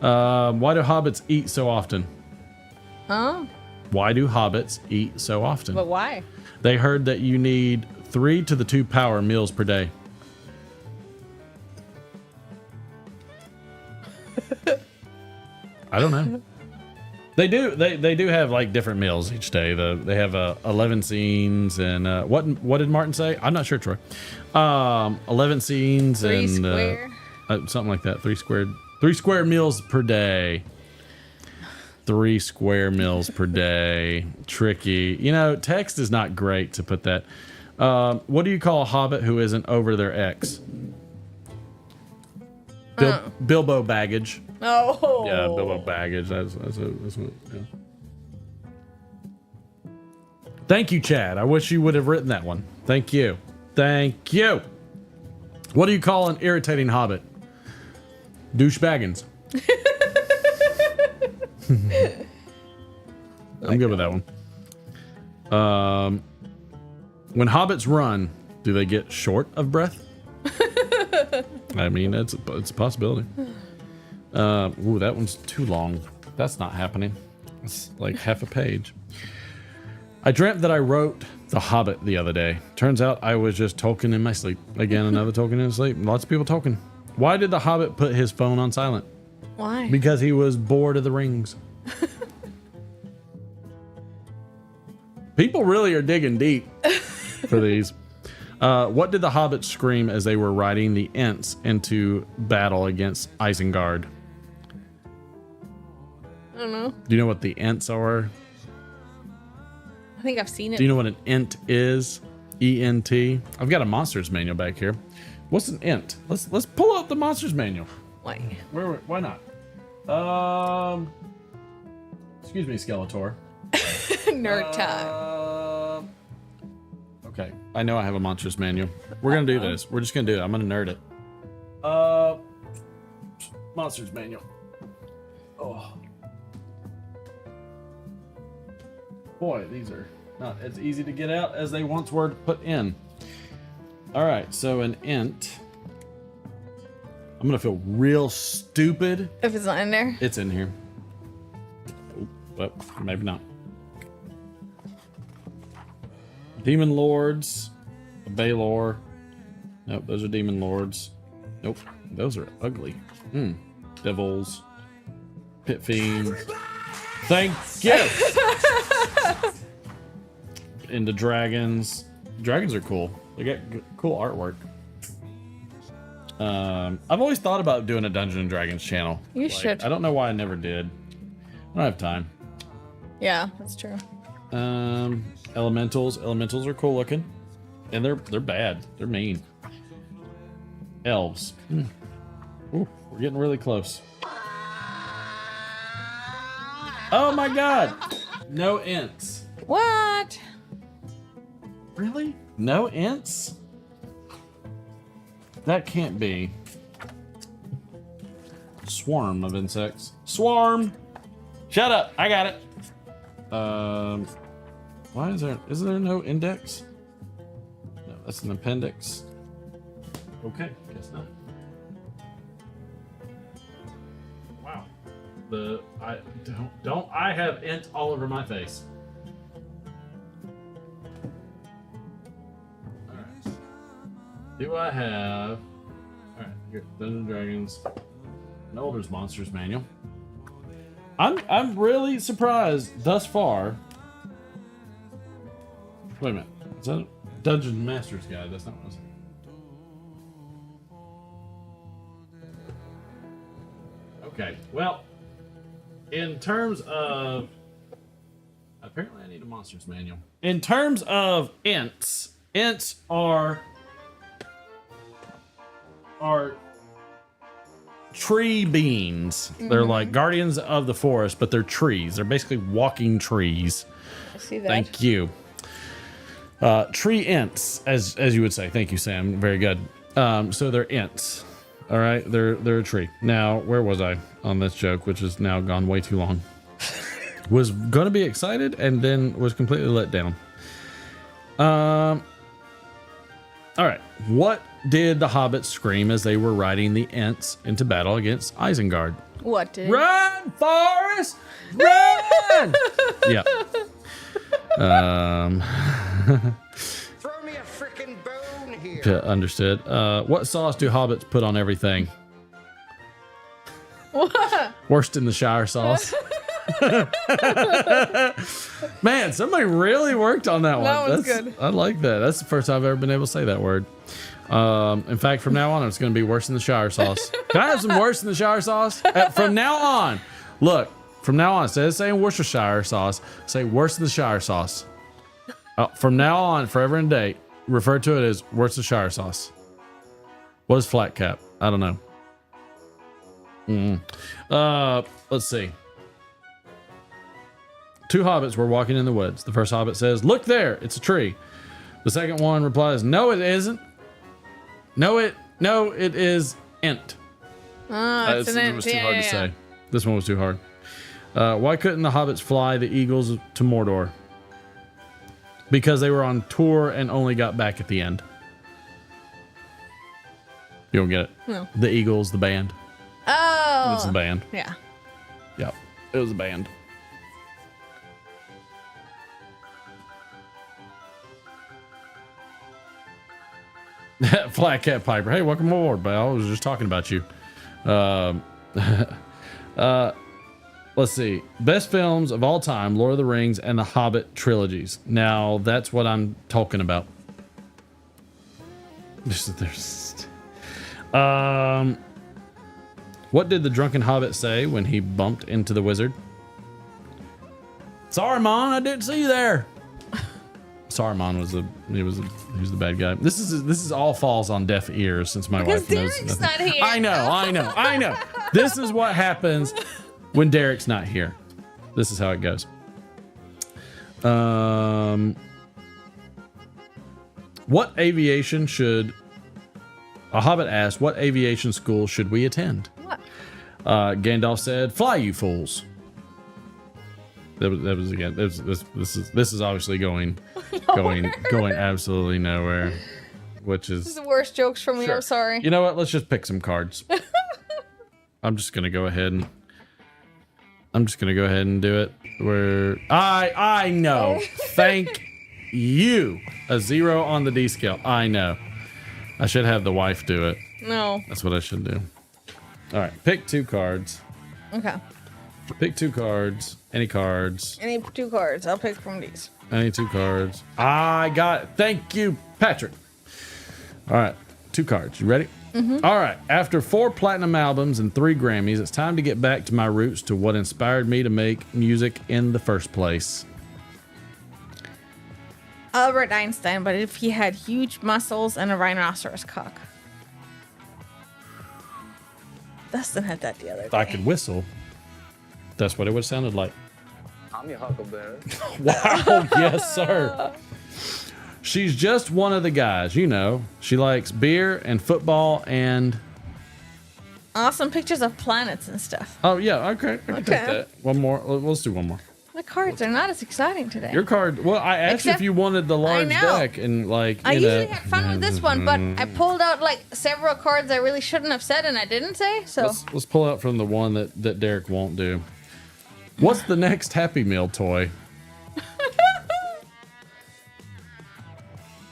Why do hobbits eat so often? Huh? Why do hobbits eat so often? But why? They heard that you need 3 to the 2 power meals per day. I don't know. They do have like different meals each day. They have 11 scenes and what did Martin say? I'm not sure, Troy. 11 scenes 3 and square. Something like that. 3 square meals per day. 3 square meals per day. Tricky. You know, text is not great to put that. What do you call a hobbit who isn't over their ex? Bilbo Baggage. Oh. Yeah, Bilbo Baggage. That's what, yeah. Thank you, Chad. I wish you would have written that one. Thank you. Thank you. What do you call an irritating hobbit? Douchebaggins. I'm good with that one. When hobbits run, do they get short of breath? I mean, it's a possibility. Ooh, that one's too long. That's not happening. It's like half a page. I dreamt that I wrote The Hobbit the other day. Turns out I was just talking in my sleep. Again, another talking in his sleep. Lots of people talking. Why did the Hobbit put his phone on silent? Why? Because he was bored of the rings. People really are digging deep for these. What did the hobbits scream as they were riding the Ents into battle against Isengard? I don't know. Do you know what the Ents are? I think I've seen it. Do you know what an Ent is? E-N-T. I've got a monsters manual back here. What's an Ent? Let's pull out the monsters manual. Why? Why not? Excuse me, Skeletor. Nerd time. Okay, I know I have a monsters manual. We're gonna do this. We're just gonna do it. I'm gonna nerd it. Monsters manual. Oh, boy, these are not as easy to get out as they once were to put in. All right, so an Ent. I'm gonna feel real stupid if it's not in there. It's in here. Oh, well, maybe not. Demon Lords, Baelor. Nope, those are Demon Lords. Nope, those are ugly. Devils, Pit Fiends. Thank you. Into dragons. Dragons are cool. They got cool artwork. I've always thought about doing a Dungeons and Dragons channel. You should. I don't know why I never did. I don't have time. Yeah, that's true. Elementals. Elementals are cool looking, and they're bad. They're mean. Elves. Ooh, we're getting really close. Oh my God! No Ents. What? Really? No Ents? That can't be. Swarm of insects. Swarm! Shut up! I got it. Why is there no index? No, that's an appendix. Okay, guess not. Wow. Don't I have int all over my face? Alright. Do I have alright, here, Dungeons and Dragons. An Older's Monsters Manual. I'm really surprised thus far. Wait a minute. Is that a Dungeon Master's Guide? That's not what I said. Okay, well, in terms of... Apparently I need a Monsters Manual. In terms of Ents are tree beings. Mm-hmm. They're like guardians of the forest, but they're trees. They're basically walking trees. I see that. Thank you. Tree Ents, as you would say. Thank you, Sam. Very good. So they're Ents. All right, they're a tree. Now, where was I on this joke, which has now gone way too long? Was going to be excited and then was completely let down. All right. What did the hobbits scream as they were riding the Ents into battle against Isengard? What did? Run, Forrest! Run! Yep. Throw me a freaking bone here. Understood. What sauce do hobbits put on everything? What? Worst in the Shire sauce. Man, somebody really worked on that one. That one's good. I like that. That's the first time I've ever been able to say that word. In fact, from now on, it's going to be worse than the Shire sauce. Can I have some worse than the Shire sauce? From now on, look, from now on, instead of saying Worcestershire sauce, say worse than the Shire sauce. From now on, forever and a day, refer to it as Worcestershire sauce. What is flat cap? I don't know. Let's see. Two hobbits were walking in the woods. The first hobbit says, "Look there, it's a tree." The second one replies, "No, it isn't. No, it is ent." It's an ent. It was too hard to say. This one was too hard. Why couldn't the hobbits fly the eagles to Mordor? Because they were on tour and only got back at the end. You don't get it? No. The Eagles, the band. Oh. It's the band. Yeah. Yep. It was a band. Flat Cat Piper. Hey, welcome aboard, pal. I was just talking about you. Let's see. Best films of all time, Lord of the Rings and the Hobbit trilogies. Now, that's what I'm talking about. What did the drunken hobbit say when he bumped into the wizard? Saruman, I didn't see you there. Saruman was he was the bad guy. This is all falls on deaf ears since my wife knows Derek's nothing. not here. I know. This is what happens when Derek's not here. This is how it goes. What aviation should a hobbit asked? What aviation school should we attend? What? Gandalf said, "Fly, you fools." That was again. This is obviously going absolutely nowhere, which is This is the worst jokes from me. Sure. I'm sorry. You know what? Let's just pick some cards. I'm just gonna go ahead and do it. Where I know. Thank you. A 0 on the D scale. I know. I should have the wife do it. No. That's what I should do. All right, pick 2 cards. Okay. Pick 2 cards. Any cards. Any 2 cards. I'll pick from these. Any 2 cards. I got it. Thank you, Patrick. All right, 2 cards. You ready? Mm-hmm. All right. After 4 platinum albums and 3 Grammys, it's time to get back to my roots, to what inspired me to make music in the first place. Albert Einstein, but if he had huge muscles and a rhinoceros cock. Dustin had that the other day. If I could whistle, that's what it would have sounded like. I'm your huckleberry. Wow. Yes, sir. She's just one of the guys, you know. She likes beer and football and... Awesome pictures of planets and stuff. Oh, yeah. Okay. I can take that. One more. Let's do one more. The cards are not as exciting today. Your card. Well, I asked you if you wanted the large deck, and like I usually had fun with this one, but I pulled out like several cards I really shouldn't have said and I didn't say. So let's pull out from the one that Derek won't do. What's the next Happy Meal toy?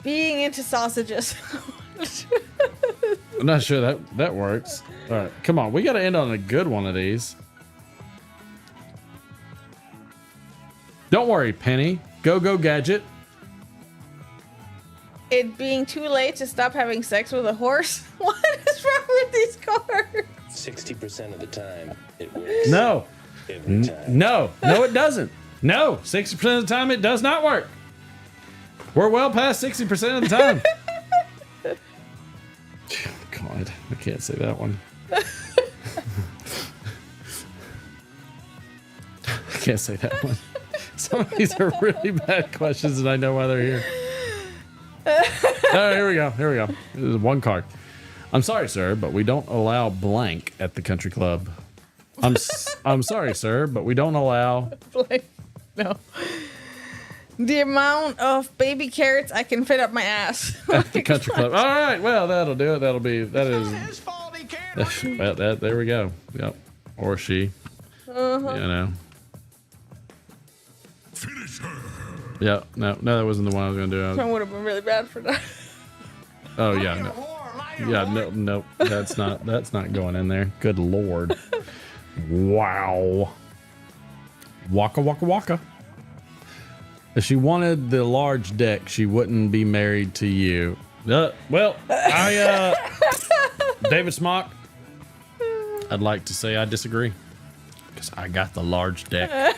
being into sausages. I'm not sure that works. All right, come on. We got to end on a good one of these. Don't worry, Penny. Go gadget. It being too late to stop having sex with a horse? What is wrong with these cards? 60% of the time, it works. No. Every time. No, it doesn't. No, 60% of the time it does not work. We're well past 60% of the time. God, I can't say that one. I can't say that one. Some of these are really bad questions, and I know why they're here. Here we go. This is one card. I'm sorry, sir, but we don't allow blank at the country club. I'm sorry, sir, but we don't allow Blank. No. The amount of baby carrots I can fit up my ass. Country club. All right, well that'll do it. That is. Well, there we go. Yep. Or she. You know. Finish her. Yeah. No, that wasn't the one I was gonna do. That would have been really bad for that. Oh yeah. No. Yeah. No. That's not going in there. Good Lord. Wow. Waka waka waka. If she wanted the large deck, she wouldn't be married to you. Well, David Smock, I'd like to say I disagree. Because I got the large deck.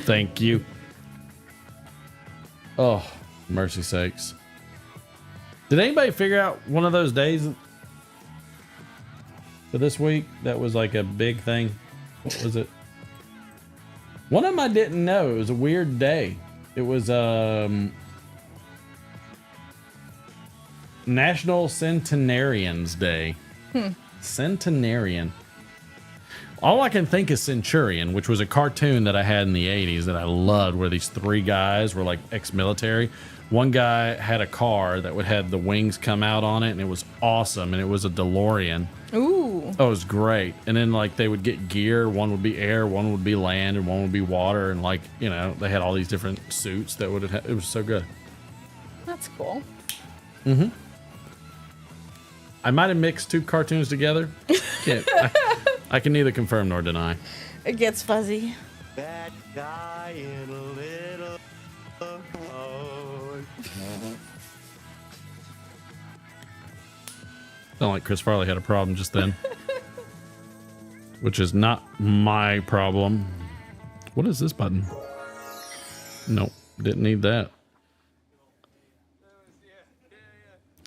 Thank you. Oh, mercy sakes. Did anybody figure out one of those days for this week that was like a big thing? What was it? One of them I didn't know. It was a weird day. It was National Centenarians Day. Centenarian. All I can think is Centurion, which was a cartoon that I had in the 80s that I loved, where these three guys were like ex-military. One guy had a car that would have the wings come out on it, and it was awesome, and it was a DeLorean. Ooh. Oh, it was great. And then like they would get gear. One would be air, one would be land, and one would be water. And like, you know, they had all these different suits that would have, it was so good. That's cool. Mm-hmm. I might have mixed two cartoons together. I can neither confirm nor deny. It gets fuzzy. That guy in a little boat. Sound like Chris Farley had a problem just then. Which is not my problem. What is this button? Nope, didn't need that.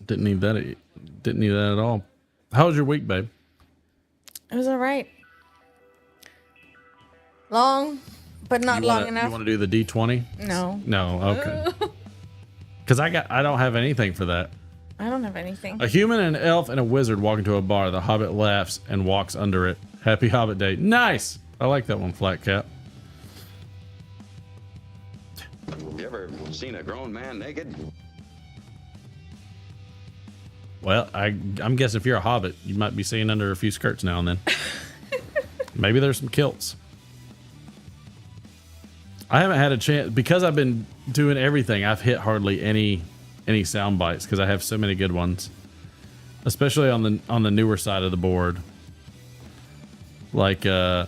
Didn't need that. Didn't need that at all. How was your week, babe? It was all right. Long, but not long enough. You want to do the D20? No. No, okay. Because I don't have anything for that. I don't have anything. A human, an elf, and a wizard walk into a bar. The hobbit laughs and walks under it. Happy Hobbit Day. Nice! I like that one, Flat Cap. You ever seen a grown man naked? Well, I'm guessing if you're a hobbit, you might be seeing under a few skirts now and then. Maybe there's some kilts. I haven't had a chance because I've been doing everything. I've hit hardly any sound bites because I have so many good ones, especially on the newer side of the board. Like Ooh.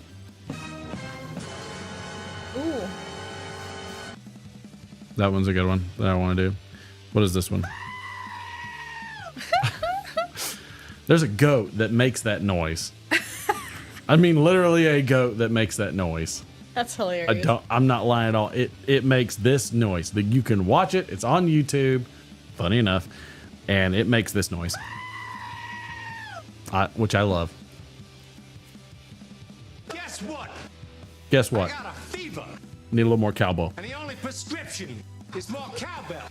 That one's a good one that I want to do. What is this one? There's a goat that makes that noise. I mean, literally a goat that makes that noise. That's hilarious. I'm not lying at all. It makes this noise. You can watch it. It's on YouTube. Funny enough. And it makes this noise. Which I love. Guess what? Guess what? I got a fever. Need a little more cowbell. And the only prescription is more cowbell.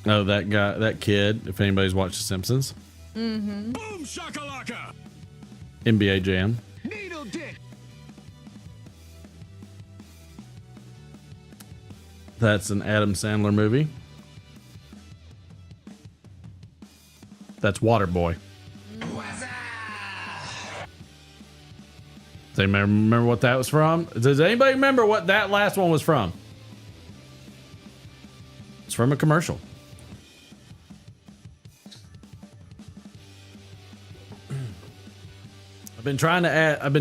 Oh, that kid, if anybody's watched The Simpsons. Mm-hmm. Boom shakalaka. NBA Jam. Needle dick. That's an Adam Sandler movie. That's Waterboy. Does anybody remember what that was from? Does anybody remember what that last one was from? It's from a commercial. I've been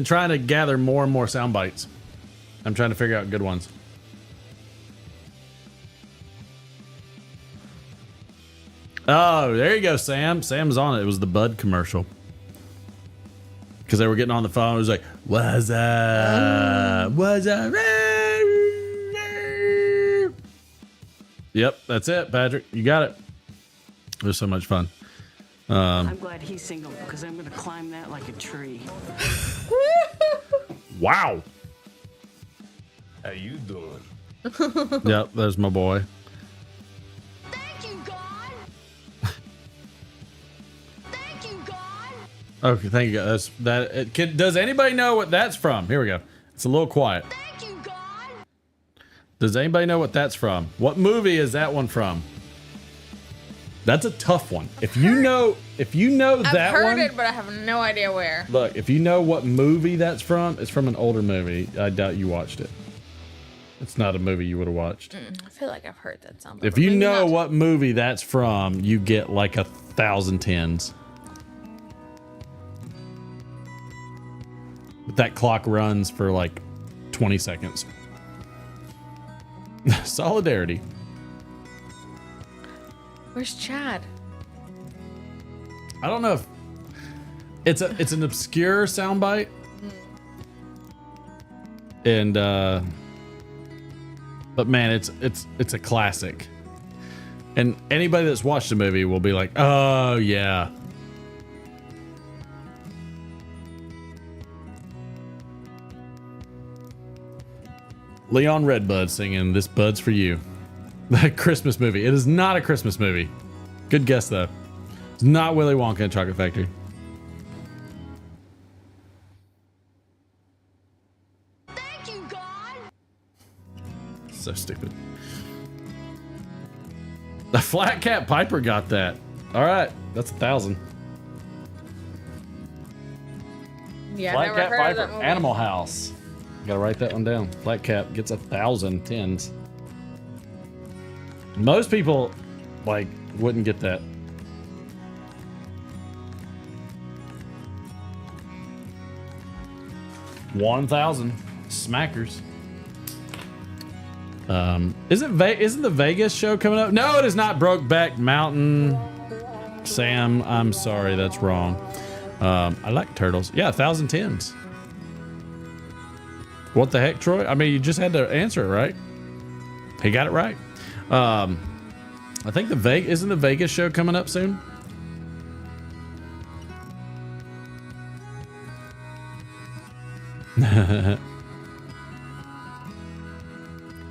trying to gather more and more sound bites. I'm trying to figure out good ones. Oh, there you go, Sam. Sam's on it. It was the Bud commercial. Because they were getting on the phone. It was like, what's up? What's up? Yep, that's it, Patrick. You got it. It was so much fun. I'm glad he's single because I'm going to climb that like a tree. Wow. How you doing? Yep, there's my boy. Thank you, God. Thank you, God. Okay, thank you. Does anybody know what that's from? Here we go. It's a little quiet. Thank you, Does anybody know what that's from? What movie is that one from? That's a tough one. If you know I've that heard one, it, but I have no idea where. look, if you know what movie that's from, it's from an older movie. I doubt you watched it. It's not a movie you would have watched. I feel like I've heard that sound. If you know what movie that's from, you get like 1,000 tens. But that clock runs for like 20 seconds. Solidarity. Where's Chad? I don't know if it's an obscure soundbite. And but man, it's a classic. And anybody that's watched the movie will be like, "Oh, yeah." Leon Redbud singing "This Bud's for You." The Christmas movie. It is not a Christmas movie. Good guess though. It's not Willy Wonka and Chocolate Factory. Thank you, God. So stupid. The Flat Cat Piper got that. All right, that's 1,000. Yeah, Flat never Cat heard Piper, of that movie. Animal House. Gotta write that one down. Flat Cat gets 1,000 tens. Most people like wouldn't get that. $1,000 smackers. Isn't the Vegas show coming up? No, it is not. Brokeback Mountain. Sam, I'm sorry, that's wrong. I like turtles. Yeah, 1,000 tens. What the heck, Troy? I mean, you just had to answer it, right? He got it right. I think isn't the Vegas show coming up soon?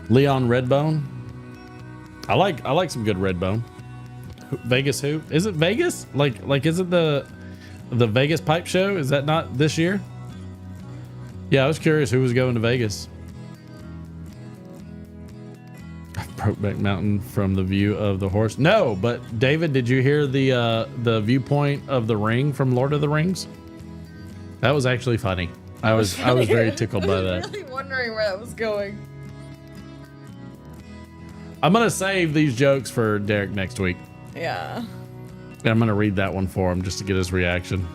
Leon Redbone. I like some good Redbone. Vegas who? Is it Vegas? Like is it the Vegas pipe show? Is that not this year? Yeah, I was curious who was going to Vegas. Brokeback Mountain from the view of the horse. No, but David, did you hear the viewpoint of the ring from Lord of the Rings? That was actually funny. I was very tickled by that. I was really wondering where that was going. I'm gonna save these jokes for Derek next week. Yeah. And I'm gonna read that one for him just to get his reaction.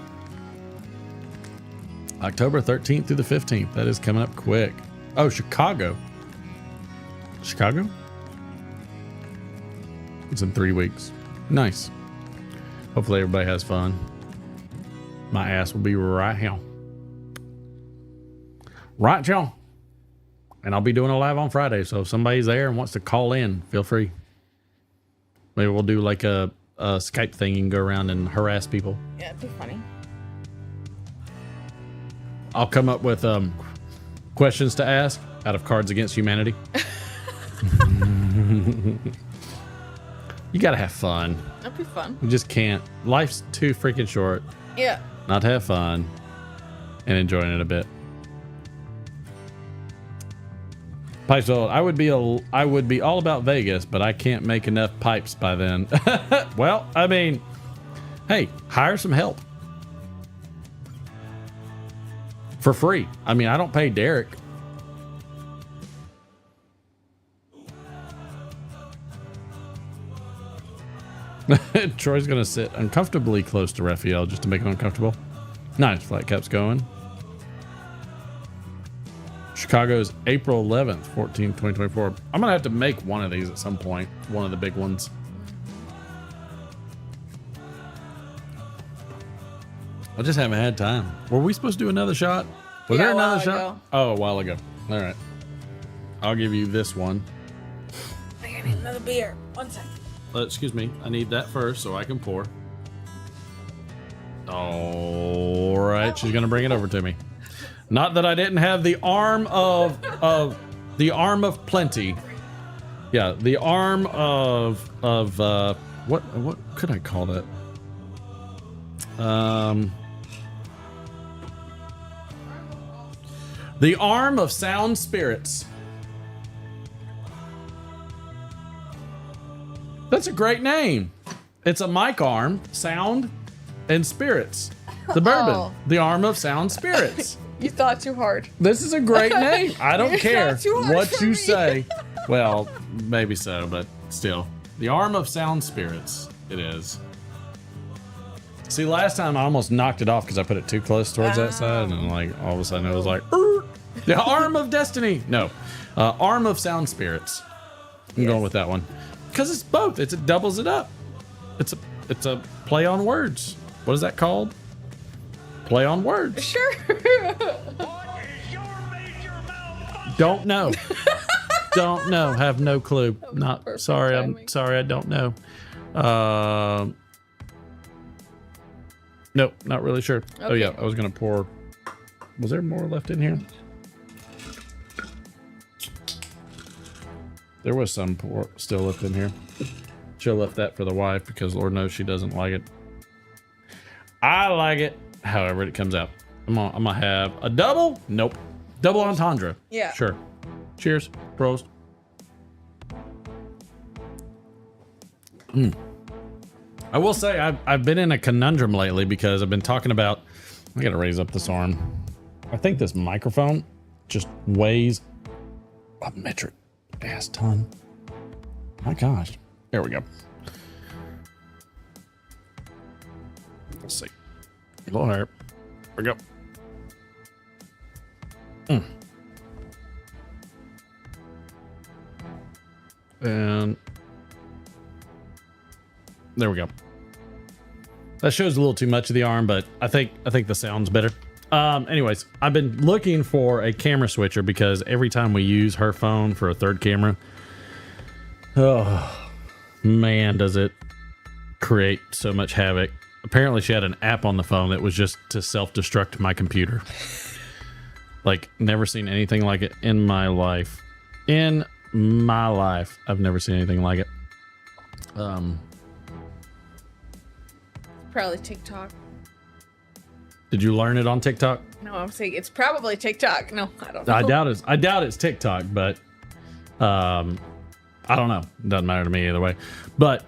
October 13th through the 15th. That is coming up quick. Oh, Chicago. Chicago? It's in 3 weeks. Nice. Hopefully everybody has fun. My ass will be right here. Right, y'all. And I'll be doing a live on Friday. So if somebody's there and wants to call in, feel free. Maybe we'll do like a Skype thing and go around and harass people. Yeah, it'd be funny. I'll come up with questions to ask out of Cards Against Humanity. You gotta have fun. That'd be fun. You just can't. Life's too freaking short Yeah. not to have fun and enjoying it a bit. Pipes old. I would be all about Vegas, but I can't make enough pipes by then. Well, I mean, hey, hire some help for free. I mean, I don't pay Derek. Troy's gonna sit uncomfortably close to Raphael just to make him uncomfortable. Nice. Flat Cap's going. Chicago's April 11th, 14th, 2024. I'm gonna have to make one of these at some point. One of the big ones. I just haven't had time. Were we supposed to do another shot? Was there another shot? Ago. Oh, a while ago. All right. I'll give you this one. I need another beer. 1 second. Excuse me. I need that first so I can pour. All right. She's going to bring it over to me. Not that I didn't have the arm of plenty. Yeah, the arm of what could I call that? The arm of sound spirits. That's a great name. It's a mic arm, sound, and spirits. The bourbon, Oh. the arm of sound spirits. You thought too hard. This is a great name. I don't It's care not too hard what for you me. say. Well, maybe so, but still. The arm of sound spirits. It is. See, last time I almost knocked it off because I put it too close towards that side, and like all of a sudden it was like, the arm of destiny. No, arm of sound spirits. I'm going with that one because it's both. It doubles it up. It's a play on words. What is that called? Play on words. Sure. Don't know. Don't know. Have no clue. Not sorry. I'm sorry. I don't know. Nope. Not really sure. Oh Okay. yeah. I was gonna pour. Was there more left in here? There was some pour still left in here. She'll left that for the wife because Lord knows she doesn't like it. I like it. However it comes out. I'm gonna have a double. Nope. Double entendre. Yeah. Sure. Cheers. Prost. I will say I've been in a conundrum lately because I've been talking about. I gotta raise up this arm. I think this microphone just weighs a metric ass ton. My gosh. There we go. Let's see. A little higher. There we go. And there we go. That shows a little too much of the arm, but I think the sound's better. Anyways, I've been looking for a camera switcher because every time we use her phone for a third camera, oh man, does it create so much havoc. Apparently she had an app on the phone that was just to self-destruct my computer. Like, never seen anything like it in my life. In my life, I've never seen anything like it. Probably TikTok. Did you learn it on TikTok? No, I'm saying it's probably TikTok. No, I don't know. I doubt it's TikTok, but I don't know. Doesn't matter to me either way. But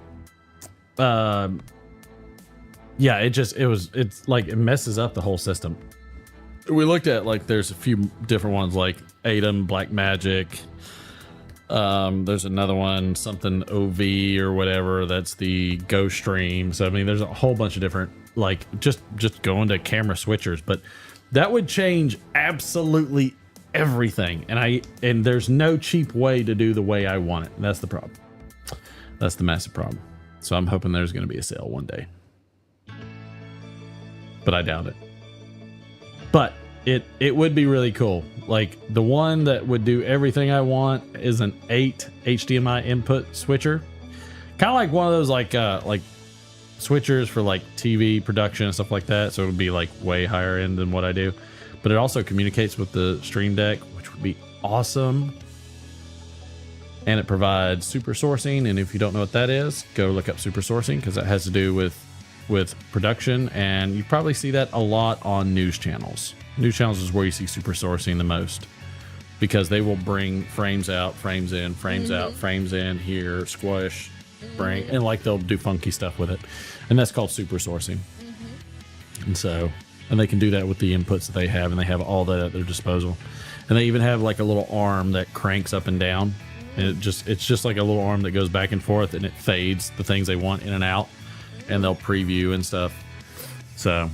yeah, it's like it messes up the whole system. We looked at like there's a few different ones like Atom, Black Magic. There's another one, something OV or whatever. That's the Go Stream. So I mean, there's a whole bunch of different like just going to camera switchers, but that would change absolutely everything. And there's no cheap way to do the way I want it. That's the problem. That's the massive problem. So I'm hoping there's going to be a sale one day, but I doubt it. But it would be really cool. Like the one that would do everything I want is an 8 HDMI input switcher. Kind of like one of those like switchers for like TV production and stuff like that. So it would be like way higher end than what I do. But it also communicates with the Stream Deck, which would be awesome. And it provides super sourcing. And if you don't know what that is, go look up super sourcing because that has to do with production, and you probably see that a lot on news channels. News channels is where you see super sourcing the most because they will bring frames out, frames in, frames out, frames in, here, squish, bring, and like they'll do funky stuff with it. And that's called super sourcing. And they can do that with the inputs that they have, and they have all that at their disposal. And they even have like a little arm that cranks up and down. And it's just like a little arm that goes back and forth, and it fades the things they want in and out. And they'll preview and stuff. So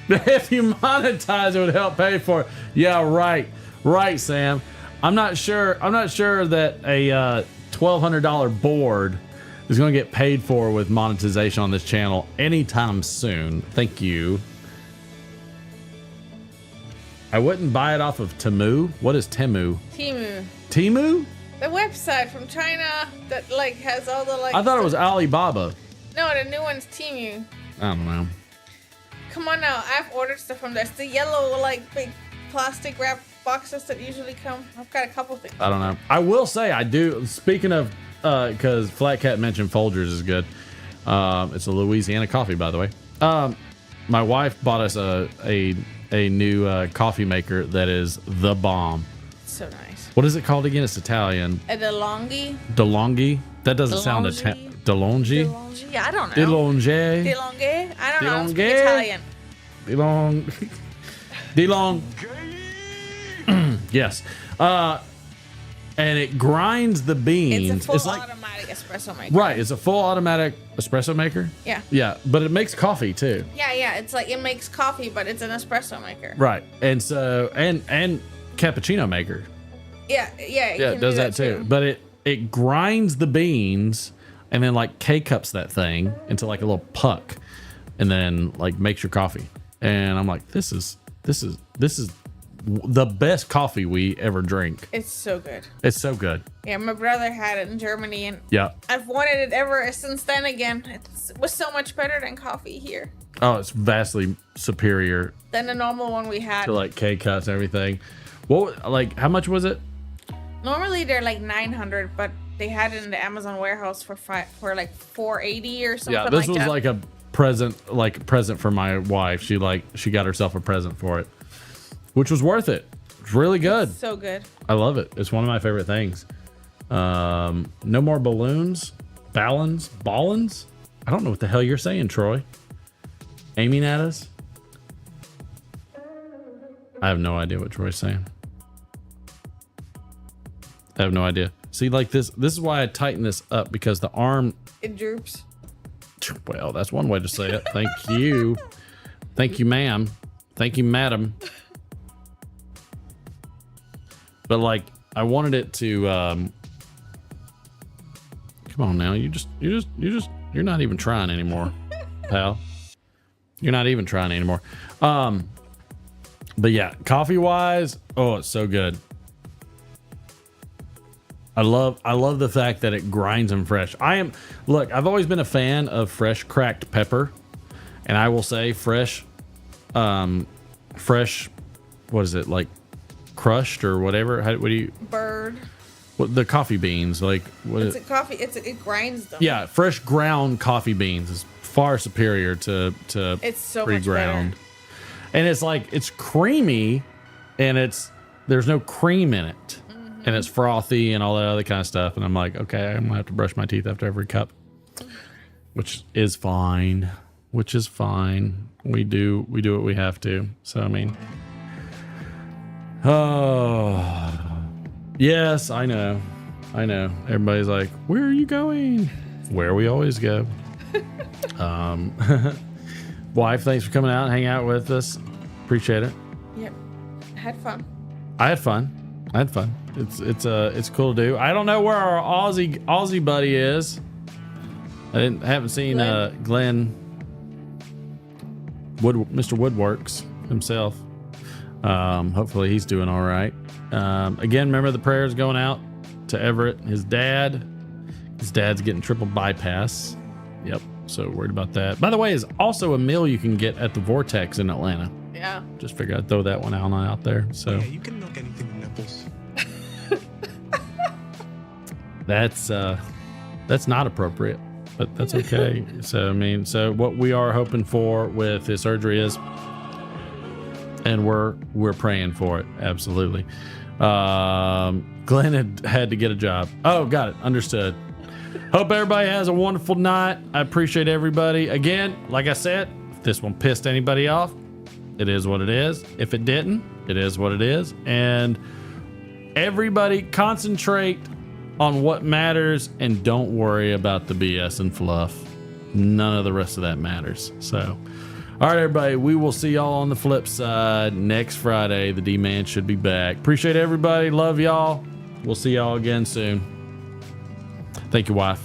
if you monetize, it would help pay for it. Yeah, right, Sam. I'm not sure that a $1,200 board is going to get paid for with monetization on this channel anytime soon. Thank you. I wouldn't buy it off of Temu. What is Temu? Temu? The website from China that like has all the like. I thought it was Alibaba. No, the new one's Temu. I don't know. Come on now, I've ordered stuff from there. It's the yellow like big plastic wrap boxes that usually come. I've got a couple things. I don't know. I will say I do. Speaking of, because Flat Cat mentioned Folgers is good. It's a Louisiana coffee, by the way. My wife bought us a new coffee maker that is the bomb. So nice. What is it called again? It's Italian. A DeLonghi? DeLonghi? That doesn't sound Italian. DeLonghi? DeLonghi? I don't know. DeLonghi? DeLonghi? I don't know. DeLonghi? Speak Italian. DeLong. DeLong. Yes. And it grinds the beans. It's a full automatic espresso maker. Right. It's a full automatic espresso maker. Yeah. Yeah. But it makes coffee too. Yeah. It's like it makes coffee, but it's an espresso maker. Right. And so, and cappuccino maker. Yeah. It does that too. But it grinds the beans and then like K-cups that thing into like a little puck and then like makes your coffee. And I'm like, this is the best coffee we ever drink. It's so good. It's so good. Yeah, my brother had it in Germany, and yeah, I've wanted it ever since then again. It was so much better than coffee here. Oh, it's vastly superior Than the normal one we had. to like K-cups and everything. What, like, how much was it? Normally they're like 900, but they had it in the Amazon warehouse for like 480 or something. Yeah, this like was that. like a present for my wife. She got herself a present for it, which was worth it. It's really good. It's so good. I love it. It's one of my favorite things. No more balloons, ballons. I don't know what the hell you're saying, Troy. Aiming at us. I have no idea what Troy's saying. I have no idea. See, like this is why I tighten this up, because the arm, it droops. Well, that's one way to say it. Thank you. Thank you, ma'am. Thank you, madam. But like, I wanted it to, come on now. You're not even trying anymore, pal. You're not even trying anymore. But yeah, coffee wise, oh, it's so good. I love the fact that it grinds them fresh. Look, I've always been a fan of fresh cracked pepper, and I will say fresh, what is it, like crushed or whatever? What do you? Bird. What, the coffee beans, like what? It's a coffee. It grinds them. Yeah, fresh ground coffee beans is far superior to it's so pre-ground. much better. And it's like, it's creamy, and there's no cream in it. And it's frothy and all that other kind of stuff. And I'm like, okay, I'm gonna have to brush my teeth after every cup, which is fine. We do what we have to. So, I mean, oh, yes, I know. Everybody's like, where are you going? Where we always go. Wife, thanks for coming out and hanging out with us. Appreciate it. Yep. Had fun. I had fun. It's cool to do. I don't know where our Aussie buddy is. Haven't seen Glenn Mr. Woodworks himself. Hopefully he's doing all right. Again, remember the prayers going out to Everett, his dad's getting triple bypass. Yep. So worried about that. By the way, is also a meal you can get at the Vortex in Atlanta. Yeah. Just figured I'd throw that one out there. So yeah, you can milk anything with nipples. That's not appropriate, but that's okay. So I mean, so what we are hoping for with his surgery is, and we're praying for it, absolutely. Glenn had to get a job. Oh, got it, understood. Hope everybody has a wonderful night. I appreciate everybody. Again, like I said, if this one pissed anybody off, it is what it is. If it didn't, it is what it is. And everybody concentrate on what matters and don't worry about the BS and fluff. None of the rest of that matters. So, all right, everybody, we will see y'all on the flip side next Friday. The D-Man should be back. Appreciate everybody. Love y'all. We'll see y'all again soon. Thank you, wife.